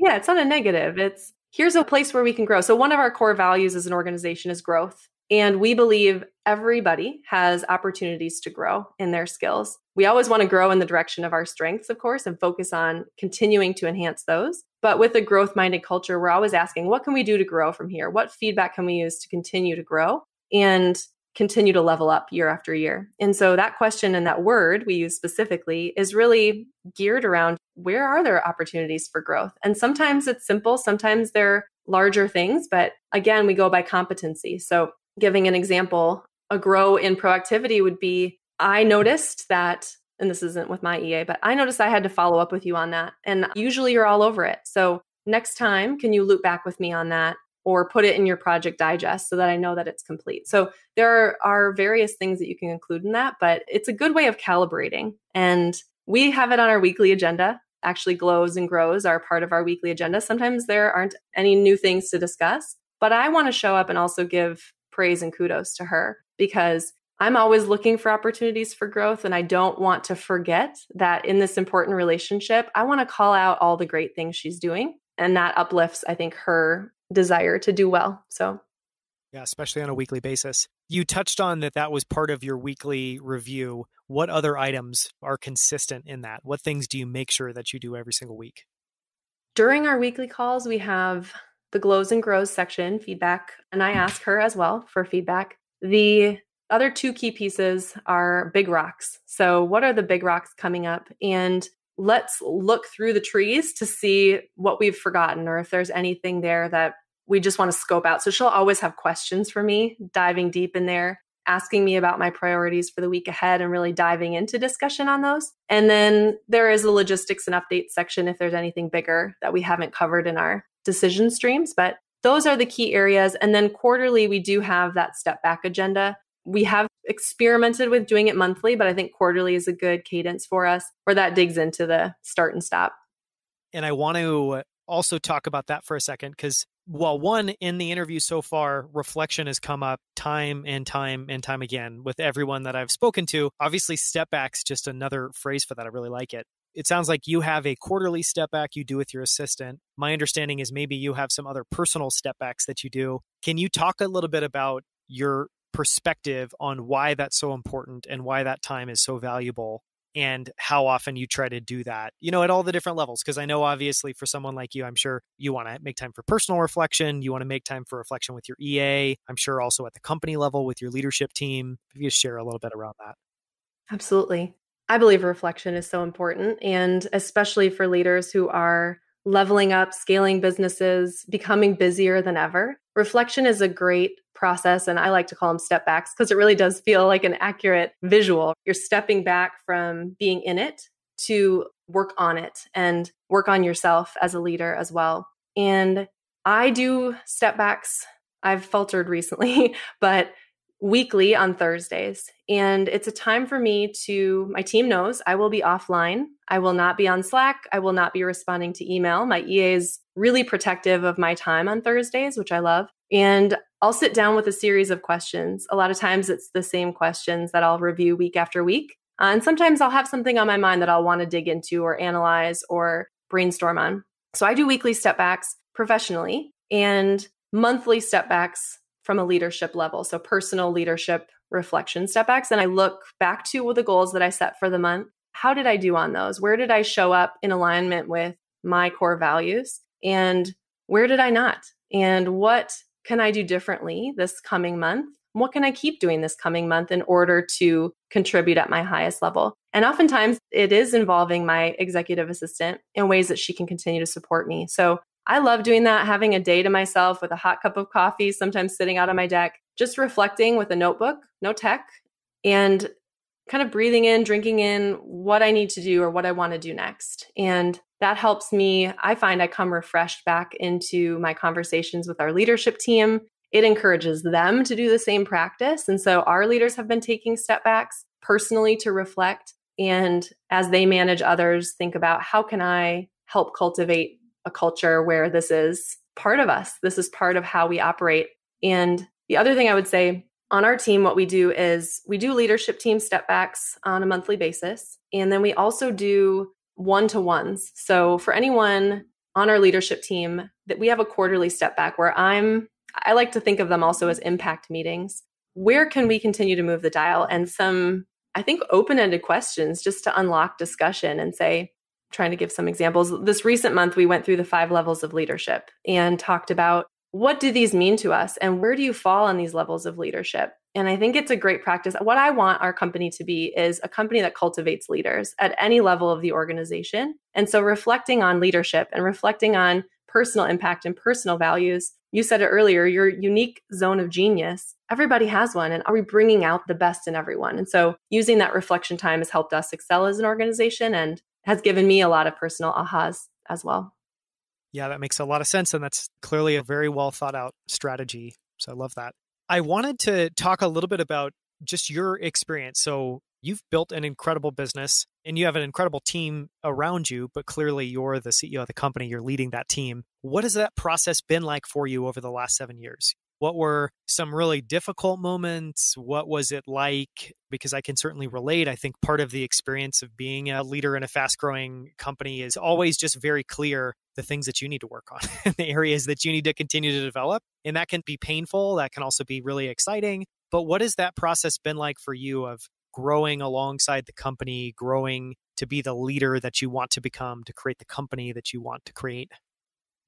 Yeah, it's not a negative. It's here's a place where we can grow. So one of our core values as an organization is growth. And we believe everybody has opportunities to grow in their skills. We always want to grow in the direction of our strengths, of course, and focus on continuing to enhance those. But with a growth-minded culture, we're always asking, what can we do to grow from here? What feedback can we use to continue to grow and continue to level up year after year? And so that question and that word we use specifically is really geared around where are there opportunities for growth? And sometimes it's simple, sometimes they're larger things, but again, we go by competency. So giving an example, a grow in proactivity would be, I noticed that, and this isn't with my EA, but I noticed I had to follow up with you on that. And usually you're all over it. So next time, can you loop back with me on that or put it in your project digest so that I know that it's complete? So there are various things that you can include in that, but it's a good way of calibrating. And we have it on our weekly agenda. Actually, glows and grows are part of our weekly agenda. Sometimes there aren't any new things to discuss, but I want to show up and also give praise and kudos to her because I'm always looking for opportunities for growth. And I don't want to forget that in this important relationship, I want to call out all the great things she's doing. And that uplifts, I think, her desire to do well. So, yeah, especially on a weekly basis. You touched on that was part of your weekly review. What other items are consistent in that? What things do you make sure that you do every single week? During our weekly calls, we have the glows and grows section, feedback, and I ask her as well for feedback. The other two key pieces are big rocks. So what are the big rocks coming up? And let's look through the trees to see what we've forgotten or if there's anything there that we just want to scope out. So she'll always have questions for me, diving deep in there, asking me about my priorities for the week ahead and really diving into discussion on those. And then there is a logistics and updates section if there's anything bigger that we haven't covered in our decision streams. But those are the key areas. And then quarterly, we do have that step back agenda. We have experimented with doing it monthly, but I think quarterly is a good cadence for us where that digs into the start and stop. And I want to also talk about that for a second, because while one, in the interview so far, reflection has come up time and time and time again with everyone that I've spoken to. Obviously, step back's just another phrase for that. I really like it. It sounds like you have a quarterly step back you do with your assistant. My understanding is maybe you have some other personal step backs that you do. Can you talk a little bit about your perspective on why that's so important and why that time is so valuable and how often you try to do that, at all the different levels? Because I know obviously for someone like you, I'm sure you want to make time for personal reflection. You want to make time for reflection with your EA. I'm sure also at the company level with your leadership team. If you just share a little bit around that. Absolutely. I believe reflection is so important, and especially for leaders who are leveling up, scaling businesses, becoming busier than ever. Reflection is a great process, and I like to call them step backs because it really does feel like an accurate visual. You're stepping back from being in it to work on it and work on yourself as a leader as well. And I do step backs. I've faltered recently, but weekly on Thursdays. And it's a time for me my team knows I will be offline. I will not be on Slack. I will not be responding to email. My EA is really protective of my time on Thursdays, which I love. And I'll sit down with a series of questions. A lot of times it's the same questions that I'll review week after week. And sometimes I'll have something on my mind that I'll want to dig into or analyze or brainstorm on. So I do weekly step backs professionally and monthly step backs from a leadership level. So personal leadership reflection step backs. And I look back to the goals that I set for the month. How did I do on those? Where did I show up in alignment with my core values? And where did I not? And what can I do differently this coming month? What can I keep doing this coming month in order to contribute at my highest level? And oftentimes it is involving my executive assistant in ways that she can continue to support me. So I love doing that, having a day to myself with a hot cup of coffee, sometimes sitting out on my deck, just reflecting with a notebook, no tech, and kind of breathing in, drinking in what I need to do or what I want to do next. And that helps me. I find I come refreshed back into my conversations with our leadership team. It encourages them to do the same practice. And so our leaders have been taking step backs personally to reflect. And as they manage others, think about how can I help cultivate a culture where this is part of us. This is part of how we operate. And the other thing I would say on our team, what we do is we do leadership team step backs on a monthly basis. And then we also do one-to-ones. So for anyone on our leadership team that we have a quarterly step back where I like to think of them also as impact meetings. Where can we continue to move the dial? And some, I think, open-ended questions just to unlock discussion and say, trying to give some examples. This recent month, we went through the 5 levels of leadership and talked about what do these mean to us and where do you fall on these levels of leadership? And I think it's a great practice. What I want our company to be is a company that cultivates leaders at any level of the organization. And so reflecting on leadership and reflecting on personal impact and personal values. You said it earlier, your unique zone of genius. Everybody has one. And are we bringing out the best in everyone? And so using that reflection time has helped us excel as an organization and has given me a lot of personal ahas as well. Yeah, that makes a lot of sense. And that's clearly a very well thought out strategy. So I love that. I wanted to talk a little bit about just your experience. So you've built an incredible business and you have an incredible team around you, but clearly you're the CEO of the company, you're leading that team. What has that process been like for you over the last 7 years? What were some really difficult moments? What was it like? Because I can certainly relate. I think part of the experience of being a leader in a fast-growing company is always just very clear the things that you need to work on and the areas that you need to continue to develop. And that can be painful. That can also be really exciting. But what has that process been like for you of growing alongside the company, growing to be the leader that you want to become, to create the company that you want to create?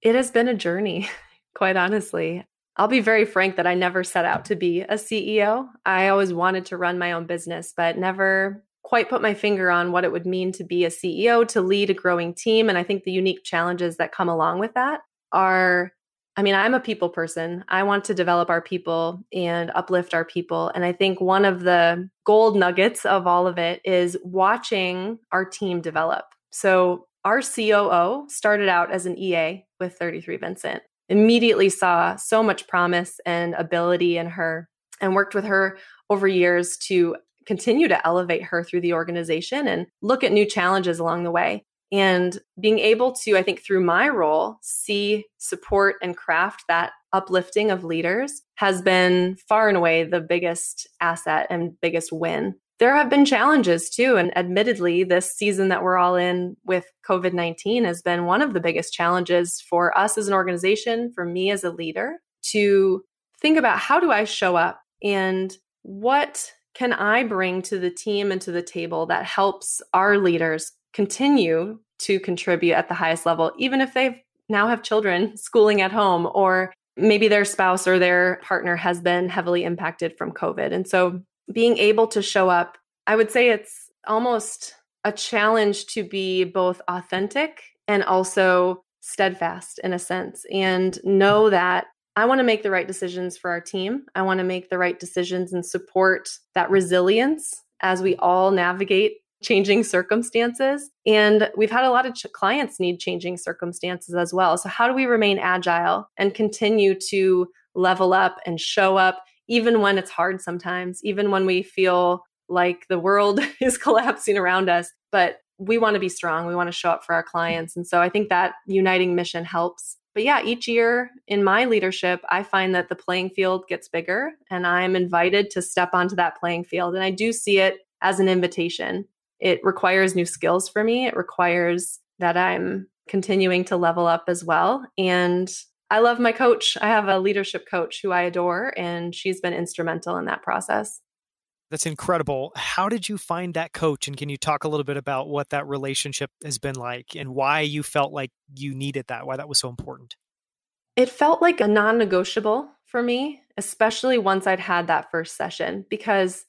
It has been a journey, quite honestly. I'll be very frank that I never set out to be a CEO. I always wanted to run my own business, but never quite put my finger on what it would mean to be a CEO, to lead a growing team. And I think the unique challenges that come along with that are, I'm a people person. I want to develop our people and uplift our people. And I think one of the gold nuggets of all of it is watching our team develop. So our COO started out as an EA with 33Vincent. Immediately saw so much promise and ability in her and worked with her over years to continue to elevate her through the organization and look at new challenges along the way. And being able to, I think through my role, see, support, and craft that uplifting of leaders has been far and away the biggest asset and biggest win. There have been challenges too. And admittedly, this season that we're all in with COVID-19 has been one of the biggest challenges for us as an organization, for me as a leader, to think about how do I show up and what can I bring to the team and to the table that helps our leaders continue to contribute at the highest level, even if they now have children schooling at home, or maybe their spouse or their partner has been heavily impacted from COVID. And so being able to show up, I would say it's almost a challenge to be both authentic and also steadfast in a sense, and know that I want to make the right decisions for our team. I want to make the right decisions and support that resilience as we all navigate changing circumstances. And we've had a lot of clients need changing circumstances as well. So how do we remain agile and continue to level up and show up even when it's hard sometimes, even when we feel like the world is collapsing around us, but we want to be strong. We want to show up for our clients. And so I think that uniting mission helps. But yeah, each year in my leadership, I find that the playing field gets bigger and I'm invited to step onto that playing field. And I do see it as an invitation. It requires new skills for me. It requires that I'm continuing to level up as well. And I love my coach. I have a leadership coach who I adore, and she's been instrumental in that process. That's incredible. How did you find that coach? And can you talk a little bit about what that relationship has been like and why you felt like you needed that, why that was so important? It felt like a non-negotiable for me, especially once I'd had that first session, because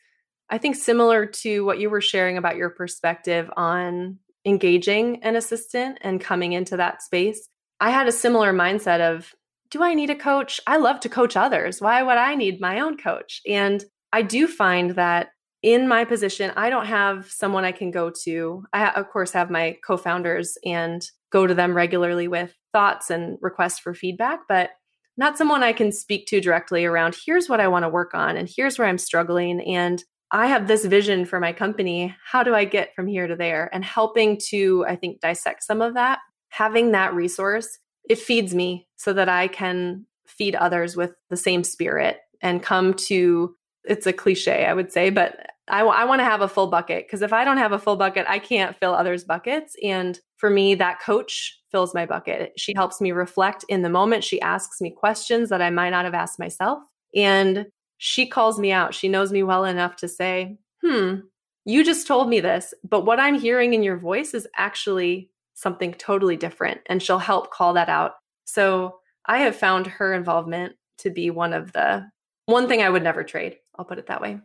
I think similar to what you were sharing about your perspective on engaging an assistant and coming into that space, I had a similar mindset of, do I need a coach? I love to coach others. Why would I need my own coach? And I do find that in my position, I don't have someone I can go to. I, of course, have my co-founders and go to them regularly with thoughts and requests for feedback, but not someone I can speak to directly around, here's what I want to work on, and here's where I'm struggling. And I have this vision for my company. How do I get from here to there? And helping to, I think, dissect some of that. Having that resource, it feeds me so that I can feed others with the same spirit and come to, it's a cliche, I would say, but I want to have a full bucket, because if I don't have a full bucket, I can't fill others' buckets. And for me, that coach fills my bucket. She helps me reflect in the moment. She asks me questions that I might not have asked myself. And she calls me out. She knows me well enough to say, you just told me this, but what I'm hearing in your voice is actually something totally different. And she'll help call that out. So I have found her involvement to be one thing I would never trade. I'll put it that way.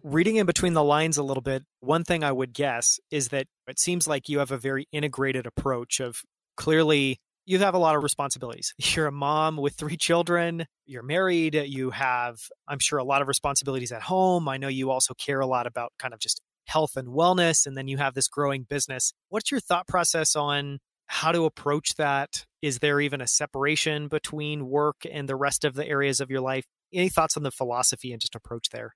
Reading in between the lines a little bit, one thing I would guess is that it seems like you have a very integrated approach of clearly you have a lot of responsibilities. You're a mom with 3 children, you're married, you have, I'm sure, a lot of responsibilities at home. I know you also care a lot about kind of just health and wellness, and then you have this growing business. What's your thought process on how to approach that? Is there even a separation between work and the rest of the areas of your life? Any thoughts on the philosophy and just approach there?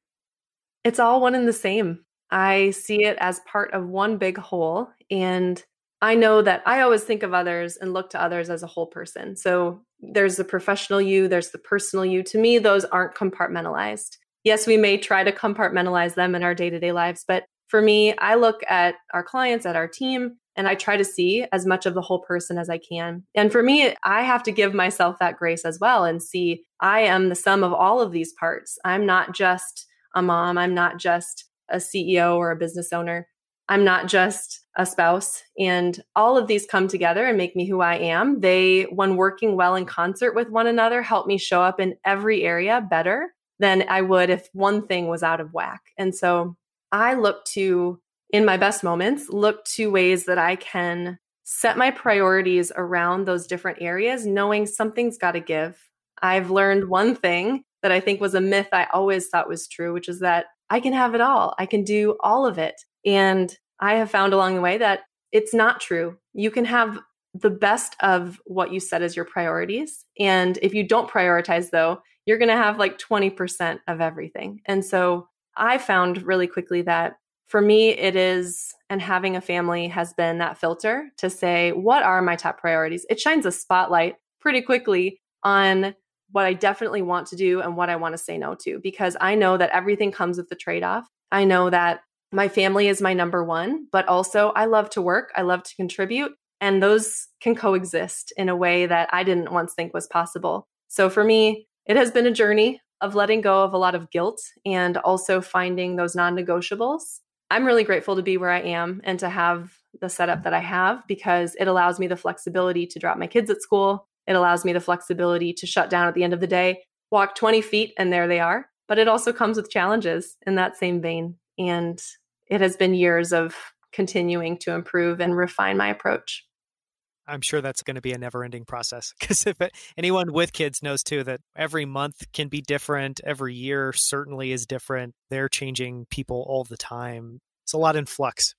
It's all one and the same. I see it as part of one big whole. And I know that I always think of others and look to others as a whole person. So there's the professional you, there's the personal you. To me, those aren't compartmentalized. Yes, we may try to compartmentalize them in our day-to-day lives, but for me, I look at our clients, at our team, and I try to see as much of the whole person as I can. And for me, I have to give myself that grace as well and see I am the sum of all of these parts. I'm not just a mom. I'm not just a CEO or a business owner. I'm not just a spouse. And all of these come together and make me who I am. They, when working well in concert with one another, help me show up in every area better than I would if one thing was out of whack. And so I look to, in my best moments, look to ways that I can set my priorities around those different areas, knowing something's got to give. I've learned one thing that I think was a myth I always thought was true, which is that I can have it all. I can do all of it. And I have found along the way that it's not true. You can have the best of what you set as your priorities. And if you don't prioritize, though, you're going to have like 20% of everything. And so I found really quickly that for me, it is, and having a family has been that filter to say, what are my top priorities? It shines a spotlight pretty quickly on what I definitely want to do and what I want to say no to, because I know that everything comes with the trade-off. I know that my family is my number one, but also I love to work. I love to contribute, and those can coexist in a way that I didn't once think was possible. So for me, it has been a journey of letting go of a lot of guilt and also finding those non-negotiables. I'm really grateful to be where I am and to have the setup that I have, because it allows me the flexibility to drop my kids at school. It allows me the flexibility to shut down at the end of the day, walk 20 feet, and there they are. But it also comes with challenges in that same vein. And it has been years of continuing to improve and refine my approach. I'm sure that's going to be a never-ending process, because anyone with kids knows too that every month can be different. Every year certainly is different. They're changing people all the time. It's a lot in flux.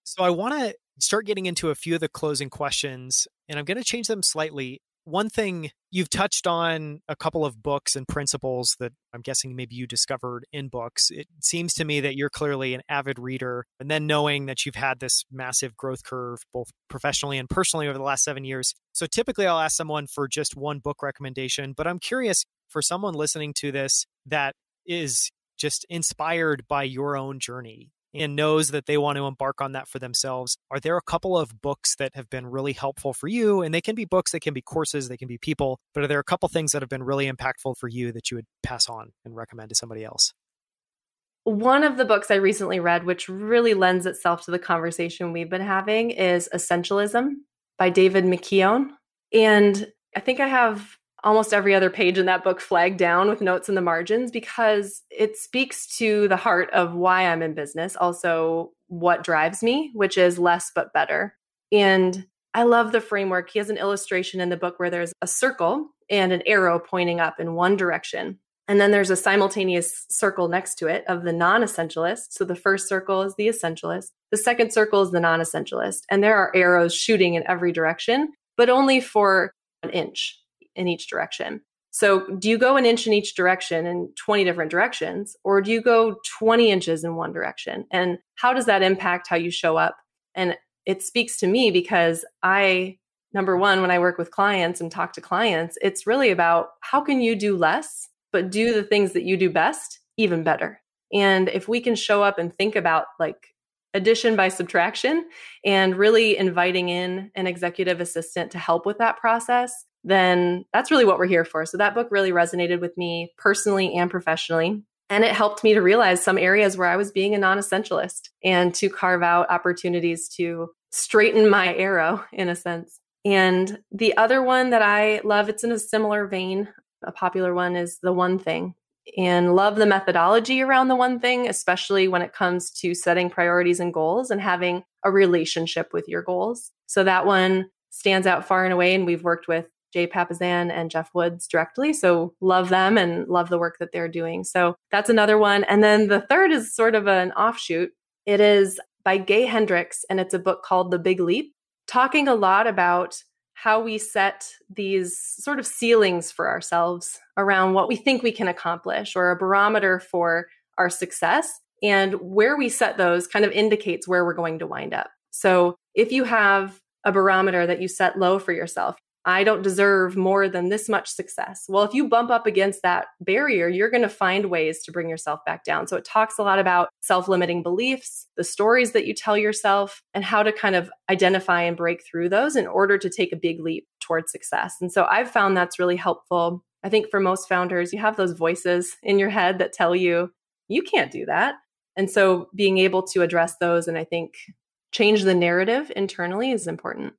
So I want to start getting into a few of the closing questions, and I'm going to change them slightly. One thing, you've touched on a couple of books and principles that I'm guessing maybe you discovered in books. It seems to me that you're clearly an avid reader, and then knowing that you've had this massive growth curve, both professionally and personally over the last 7 years. So typically I'll ask someone for just one book recommendation, but I'm curious for someone listening to this that is just inspired by your own journey and knows that they want to embark on that for themselves. Are there a couple of books that have been really helpful for you? And they can be books, they can be courses, they can be people, but are there a couple things that have been really impactful for you that you would pass on and recommend to somebody else? One of the books I recently read, which really lends itself to the conversation we've been having, is Essentialism by David McKeown. And I think I have almost every other page in that book flagged down with notes in the margins, because it speaks to the heart of why I'm in business, also what drives me, which is less but better. And I love the framework. He has an illustration in the book where there's a circle and an arrow pointing up in one direction. And then there's a simultaneous circle next to it of the non-essentialist. So the first circle is the essentialist. The second circle is the non-essentialist. And there are arrows shooting in every direction, but only for an inch in each direction. So do you go an inch in each direction in 20 different directions, or do you go 20 inches in one direction? And how does that impact how you show up? And it speaks to me because number one, when I work with clients and talk to clients, it's really about how can you do less, but do the things that you do best even better. And if we can show up and think about like addition by subtraction and really inviting in an executive assistant to help with that process, then that's really what we're here for. So that book really resonated with me personally and professionally. And it helped me to realize some areas where I was being a non-essentialist and to carve out opportunities to straighten my arrow in a sense. And the other one that I love, it's in a similar vein, a popular one, is The One Thing. And love the methodology around The One Thing, especially when it comes to setting priorities and goals and having a relationship with your goals. So that one stands out far and away. And we've worked with Jay Papasan and Jeff Woods directly. So love them and love the work that they're doing. So that's another one. And then the third is sort of an offshoot. It is by Gay Hendricks, and it's a book called The Big Leap, talking a lot about how we set these sort of ceilings for ourselves around what we think we can accomplish, or a barometer for our success. And where we set those kind of indicates where we're going to wind up. So if you have a barometer that you set low for yourself, I don't deserve more than this much success. Well, if you bump up against that barrier, you're going to find ways to bring yourself back down. So it talks a lot about self-limiting beliefs, the stories that you tell yourself, and how to kind of identify and break through those in order to take a big leap towards success. And so I've found that's really helpful. I think for most founders, you have those voices in your head that tell you, you can't do that. And so being able to address those and I think change the narrative internally is important.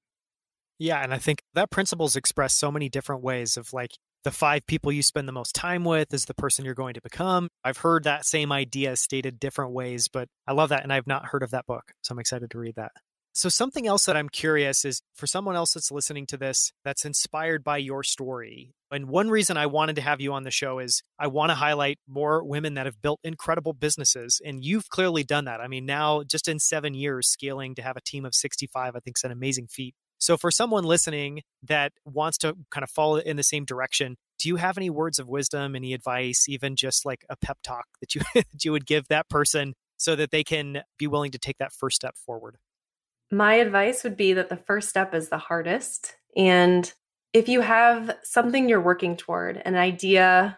Yeah. And I think that principle is expressed so many different ways of like the 5 people you spend the most time with is the person you're going to become. I've heard that same idea stated different ways, but I love that. And I've not heard of that book. So I'm excited to read that. So something else that I'm curious is for someone else that's listening to this, that's inspired by your story. And one reason I wanted to have you on the show is I want to highlight more women that have built incredible businesses. And you've clearly done that. I mean, now just in 7 years, scaling to have a team of 65, I think is an amazing feat. So for someone listening that wants to kind of follow in the same direction, do you have any words of wisdom, any advice, even just like a pep talk that you that you would give that person so that they can be willing to take that first step forward? My advice would be that the first step is the hardest. And if you have something you're working toward, an idea,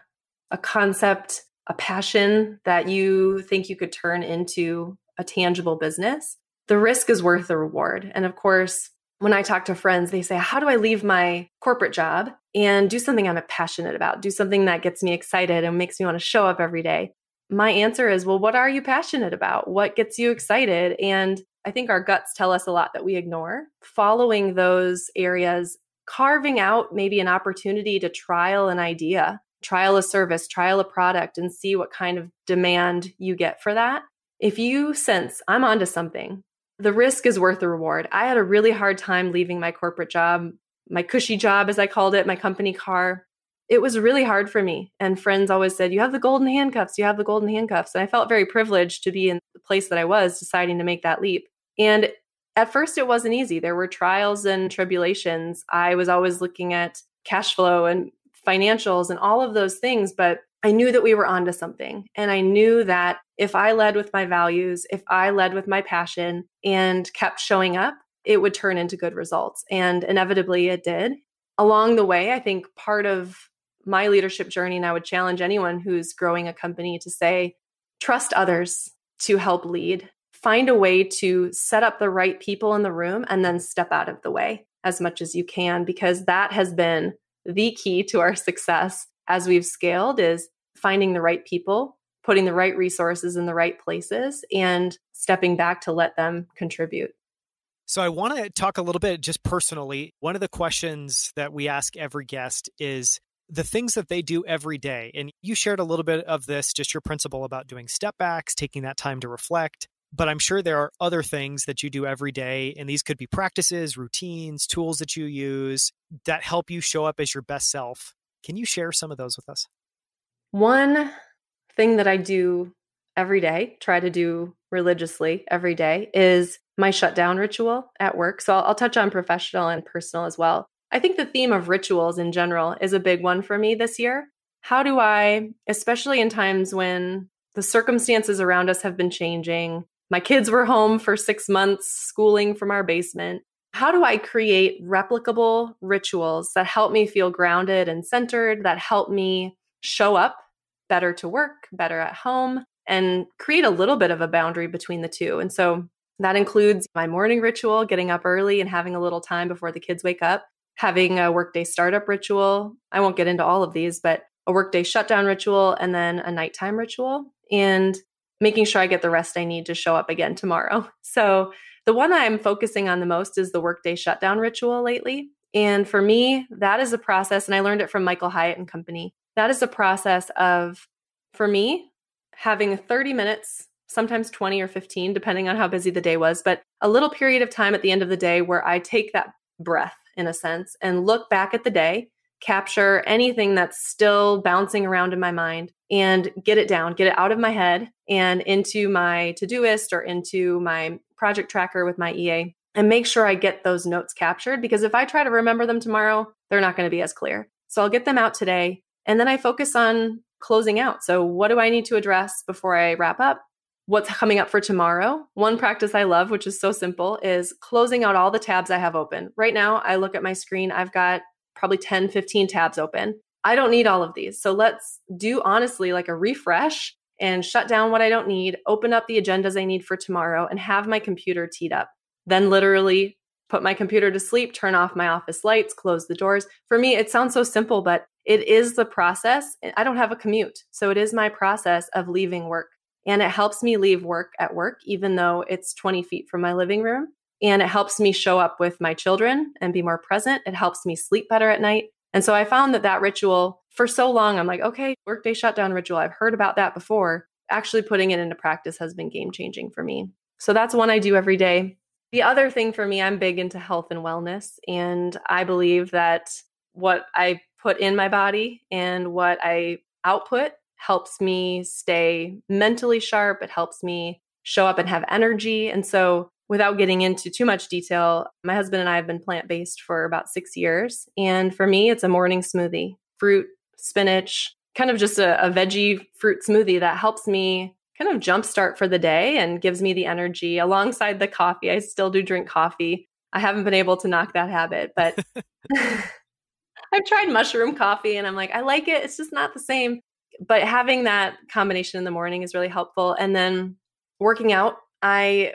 a concept, a passion that you think you could turn into a tangible business, the risk is worth the reward. And of course, when I talk to friends, they say, how do I leave my corporate job and do something I'm passionate about, do something that gets me excited and makes me want to show up every day? My answer is, well, what are you passionate about? What gets you excited? And I think our guts tell us a lot that we ignore. Following those areas, carving out maybe an opportunity to trial an idea, trial a service, trial a product, and see what kind of demand you get for that. If you sense I'm onto something, the risk is worth the reward. I had a really hard time leaving my corporate job, my cushy job, as I called it, my company car. It was really hard for me. And friends always said, you have the golden handcuffs, you have the golden handcuffs. And I felt very privileged to be in the place that I was deciding to make that leap. And at first it wasn't easy. There were trials and tribulations. I was always looking at cash flow and financials and all of those things, but I knew that we were onto something. And I knew that if I led with my values, if I led with my passion and kept showing up, it would turn into good results. And inevitably it did. Along the way, I think part of my leadership journey, and I would challenge anyone who's growing a company to say, trust others to help lead. Find a way to set up the right people in the room and then step out of the way as much as you can, because that has been the key to our success as we've scaled, is finding the right people, putting the right resources in the right places, and stepping back to let them contribute. So I want to talk a little bit just personally. One of the questions that we ask every guest is the things that they do every day. And you shared a little bit of this, just your principle about doing step backs, taking that time to reflect. But I'm sure there are other things that you do every day. And these could be practices, routines, tools that you use that help you show up as your best self. Can you share some of those with us? One thing that I do every day, try to do religiously every day, is my shutdown ritual at work. So I'll touch on professional and personal as well. I think the theme of rituals in general is a big one for me this year. How do I, especially in times when the circumstances around us have been changing, my kids were home for 6 months schooling from our basement, how do I create replicable rituals that help me feel grounded and centered, that help me show up better to work, better at home, and create a little bit of a boundary between the two. And so that includes my morning ritual, getting up early and having a little time before the kids wake up, having a workday startup ritual. I won't get into all of these, but a workday shutdown ritual and then a nighttime ritual, and making sure I get the rest I need to show up again tomorrow. So the one I'm focusing on the most is the workday shutdown ritual lately. And for me, that is a process, and I learned it from Michael Hyatt and company. That is a process of, for me, having 30 minutes, sometimes 20 or 15, depending on how busy the day was, but a little period of time at the end of the day where I take that breath, in a sense, and look back at the day, capture anything that's still bouncing around in my mind and get it down, get it out of my head and into my Todoist or into my project tracker with my EA, and make sure I get those notes captured, because if I try to remember them tomorrow, they're not going to be as clear. So I'll get them out today, and then I focus on closing out. So what do I need to address before I wrap up? What's coming up for tomorrow? One practice I love, which is so simple, is closing out all the tabs I have open. Right now, I look at my screen, I've got probably 10, 15 tabs open. I don't need all of these. So let's do honestly like a refresh and shut down what I don't need, open up the agendas I need for tomorrow, and have my computer teed up. Then literally put my computer to sleep, turn off my office lights, close the doors. For me, it sounds so simple, but it is the process. I don't have a commute. So it is my process of leaving work. And it helps me leave work at work, even though it's 20 feet from my living room. And it helps me show up with my children and be more present. It helps me sleep better at night. And so I found that ritual, for so long, I'm like, okay, workday shutdown ritual. I've heard about that before. Actually putting it into practice has been game changing for me. So that's one I do every day. The other thing for me, I'm big into health and wellness. And I believe that what I put in my body and what I output helps me stay mentally sharp. It helps me show up and have energy. And so without getting into too much detail, my husband and I have been plant-based for about 6 years. And for me, it's a morning smoothie, fruit, spinach, kind of just a veggie fruit smoothie that helps me kind of jumpstart for the day and gives me the energy alongside the coffee. I still do drink coffee. I haven't been able to knock that habit, but I've tried mushroom coffee and I'm like, I like it. It's just not the same. But having that combination in the morning is really helpful. And then working out,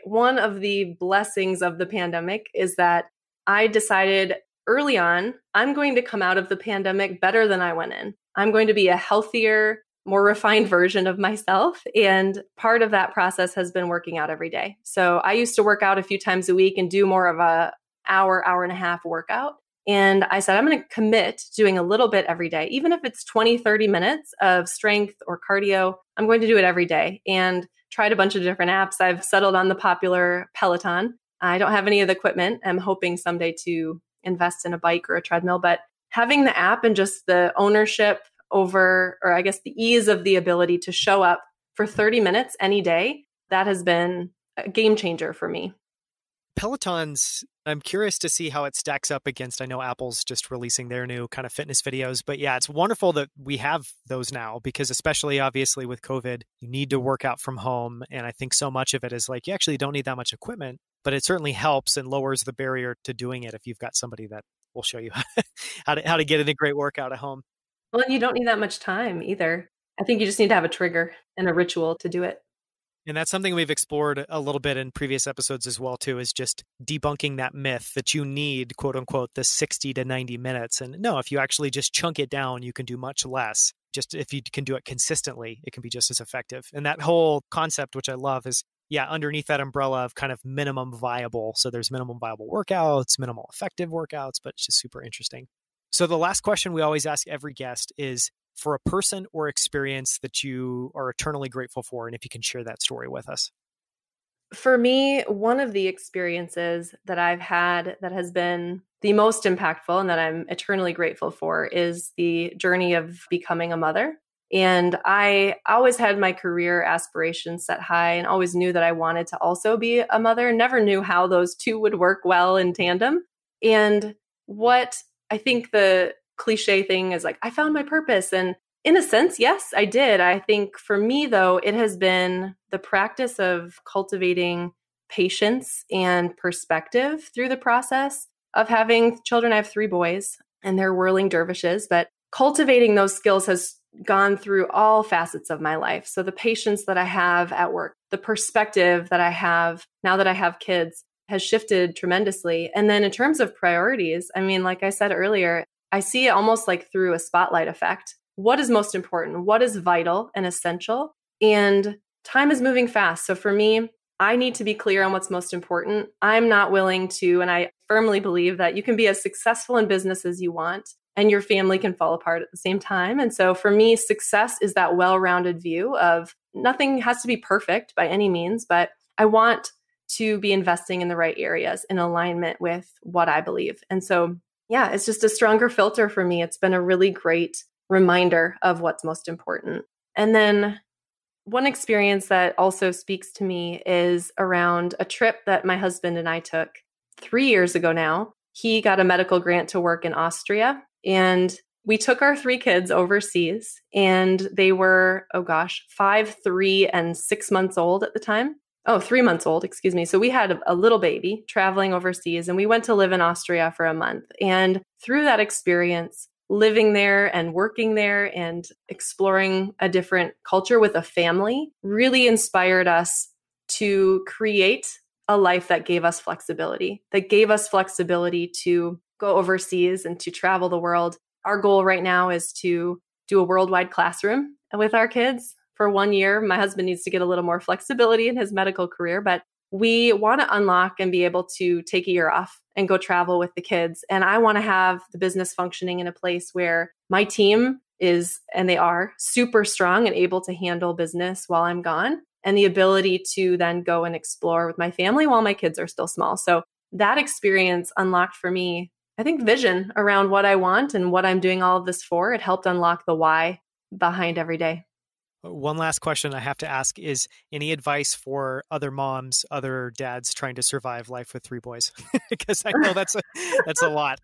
one of the blessings of the pandemic is that I decided early on, I'm going to come out of the pandemic better than I went in. I'm going to be a healthier, more refined version of myself. And part of that process has been working out every day. So I used to work out a few times a week and do more of a hour and a half workout. And I said, I'm going to commit to doing a little bit every day. Even if it's 20, 30 minutes of strength or cardio, I'm going to do it every day. And tried a bunch of different apps. I've settled on the popular Peloton. I don't have any of the equipment. I'm hoping someday to invest in a bike or a treadmill, but having the app and just the ownership over, or I guess the ease of the ability to show up for 30 minutes any day, that has been a game changer for me. Peloton's, I'm curious to see how it stacks up against, I know Apple's just releasing their new kind of fitness videos, but yeah, it's wonderful that we have those now, because especially obviously with COVID, you need to work out from home. And I think so much of it is like, you actually don't need that much equipment, but it certainly helps and lowers the barrier to doing it if you've got somebody that will show you how to get in a great workout at home. Well, and you don't need that much time either. I think you just need to have a trigger and a ritual to do it. And that's something we've explored a little bit in previous episodes as well, too, is just debunking that myth that you need, quote unquote, the 60 to 90 minutes. And no, if you actually just chunk it down, you can do much less. Just if you can do it consistently, it can be just as effective. And that whole concept, which I love, is, yeah, underneath that umbrella of kind of minimum viable. So there's minimum viable workouts, minimal effective workouts, but it's just super interesting. So the last question we always ask every guest is, for a person or experience that you are eternally grateful for, and if you can share that story with us. For me, one of the experiences that I've had that has been the most impactful and that I'm eternally grateful for is the journey of becoming a mother. And I always had my career aspirations set high and always knew that I wanted to also be a mother. Never knew how those two would work well in tandem. And what I think the cliche thing is like, I found my purpose. And in a sense, yes, I did. I think for me, though, it has been the practice of cultivating patience and perspective through the process of having children. I have 3 boys and they're whirling dervishes, but cultivating those skills has gone through all facets of my life. So the patience that I have at work, the perspective that I have now that I have kids has shifted tremendously. And then in terms of priorities, I mean, like I said earlier, I see it almost like through a spotlight effect. What is most important? What is vital and essential? And time is moving fast. So for me, I need to be clear on what's most important. I'm not willing to, and I firmly believe that you can be as successful in business as you want, and your family can fall apart at the same time. And so for me, success is that well-rounded view of nothing has to be perfect by any means, but I want to be investing in the right areas in alignment with what I believe. And so, yeah, it's just a stronger filter for me. It's been a really great reminder of what's most important. And then one experience that also speaks to me is around a trip that my husband and I took 3 years ago now. He got a medical grant to work in Austria, and we took our 3 kids overseas, and they were, 5, 3, and 6 months old at the time. 3 months old, excuse me. So we had a little baby traveling overseas, and we went to live in Austria for a month. And through that experience, living there and working there and exploring a different culture with a family really inspired us to create a life that gave us flexibility, to go overseas and to travel the world. Our goal right now is to do a worldwide classroom with our kids for 1 year. My husband needs to get a little more flexibility in his medical career, but we want to unlock and be able to take a year off and go travel with the kids. And I want to have the business functioning in a place where my team is, and they are, super strong and able to handle business while I'm gone, and the ability to then go and explore with my family while my kids are still small. So that experience unlocked for me, I think, vision around what I want and what I'm doing all of this for. It helped unlock the why behind every day. One last question I have to ask is any advice for other moms, other dads trying to survive life with 3 boys? Because I know that's a lot.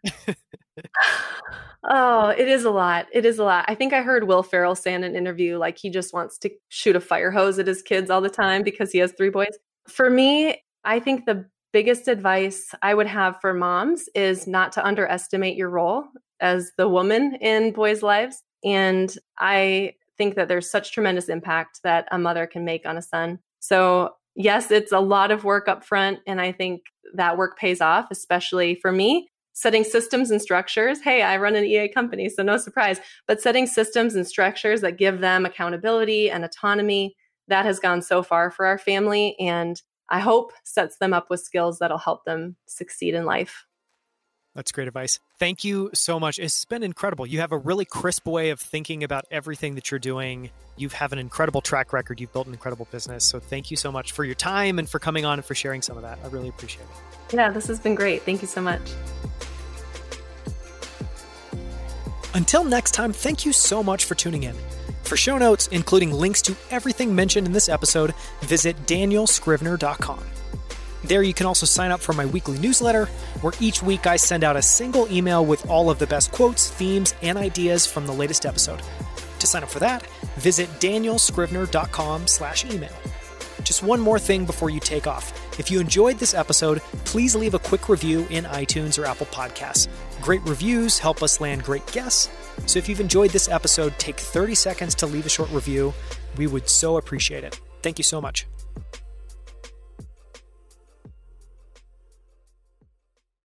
Oh, it is a lot. It is a lot. I think I heard Will Ferrell say in an interview, like he just wants to shoot a fire hose at his kids all the time because he has 3 boys. For me, I think the biggest advice I would have for moms is not to underestimate your role as the woman in boys' lives. And I think that there's such tremendous impact that a mother can make on a son. So yes, it's a lot of work up front. And I think that work pays off, especially for me, setting systems and structures. Hey, I run an EA company, so no surprise, but setting systems and structures that give them accountability and autonomy, that has gone so far for our family. And I hope sets them up with skills that'll help them succeed in life. That's great advice. Thank you so much. It's been incredible. You have a really crisp way of thinking about everything that you're doing. You have an incredible track record. You've built an incredible business. So thank you so much for your time and for coming on and for sharing some of that. I really appreciate it. Yeah, this has been great. Thank you so much. Until next time, thank you so much for tuning in. For show notes, including links to everything mentioned in this episode, visit danielscrivner.com. There you can also sign up for my weekly newsletter, where each week I send out a single email with all of the best quotes, themes, and ideas from the latest episode. To sign up for that, visit danielscrivner.com/email. Just one more thing before you take off. If you enjoyed this episode, please leave a quick review in iTunes or Apple Podcasts. Great reviews help us land great guests. So if you've enjoyed this episode, take 30 seconds to leave a short review. We would so appreciate it. Thank you so much.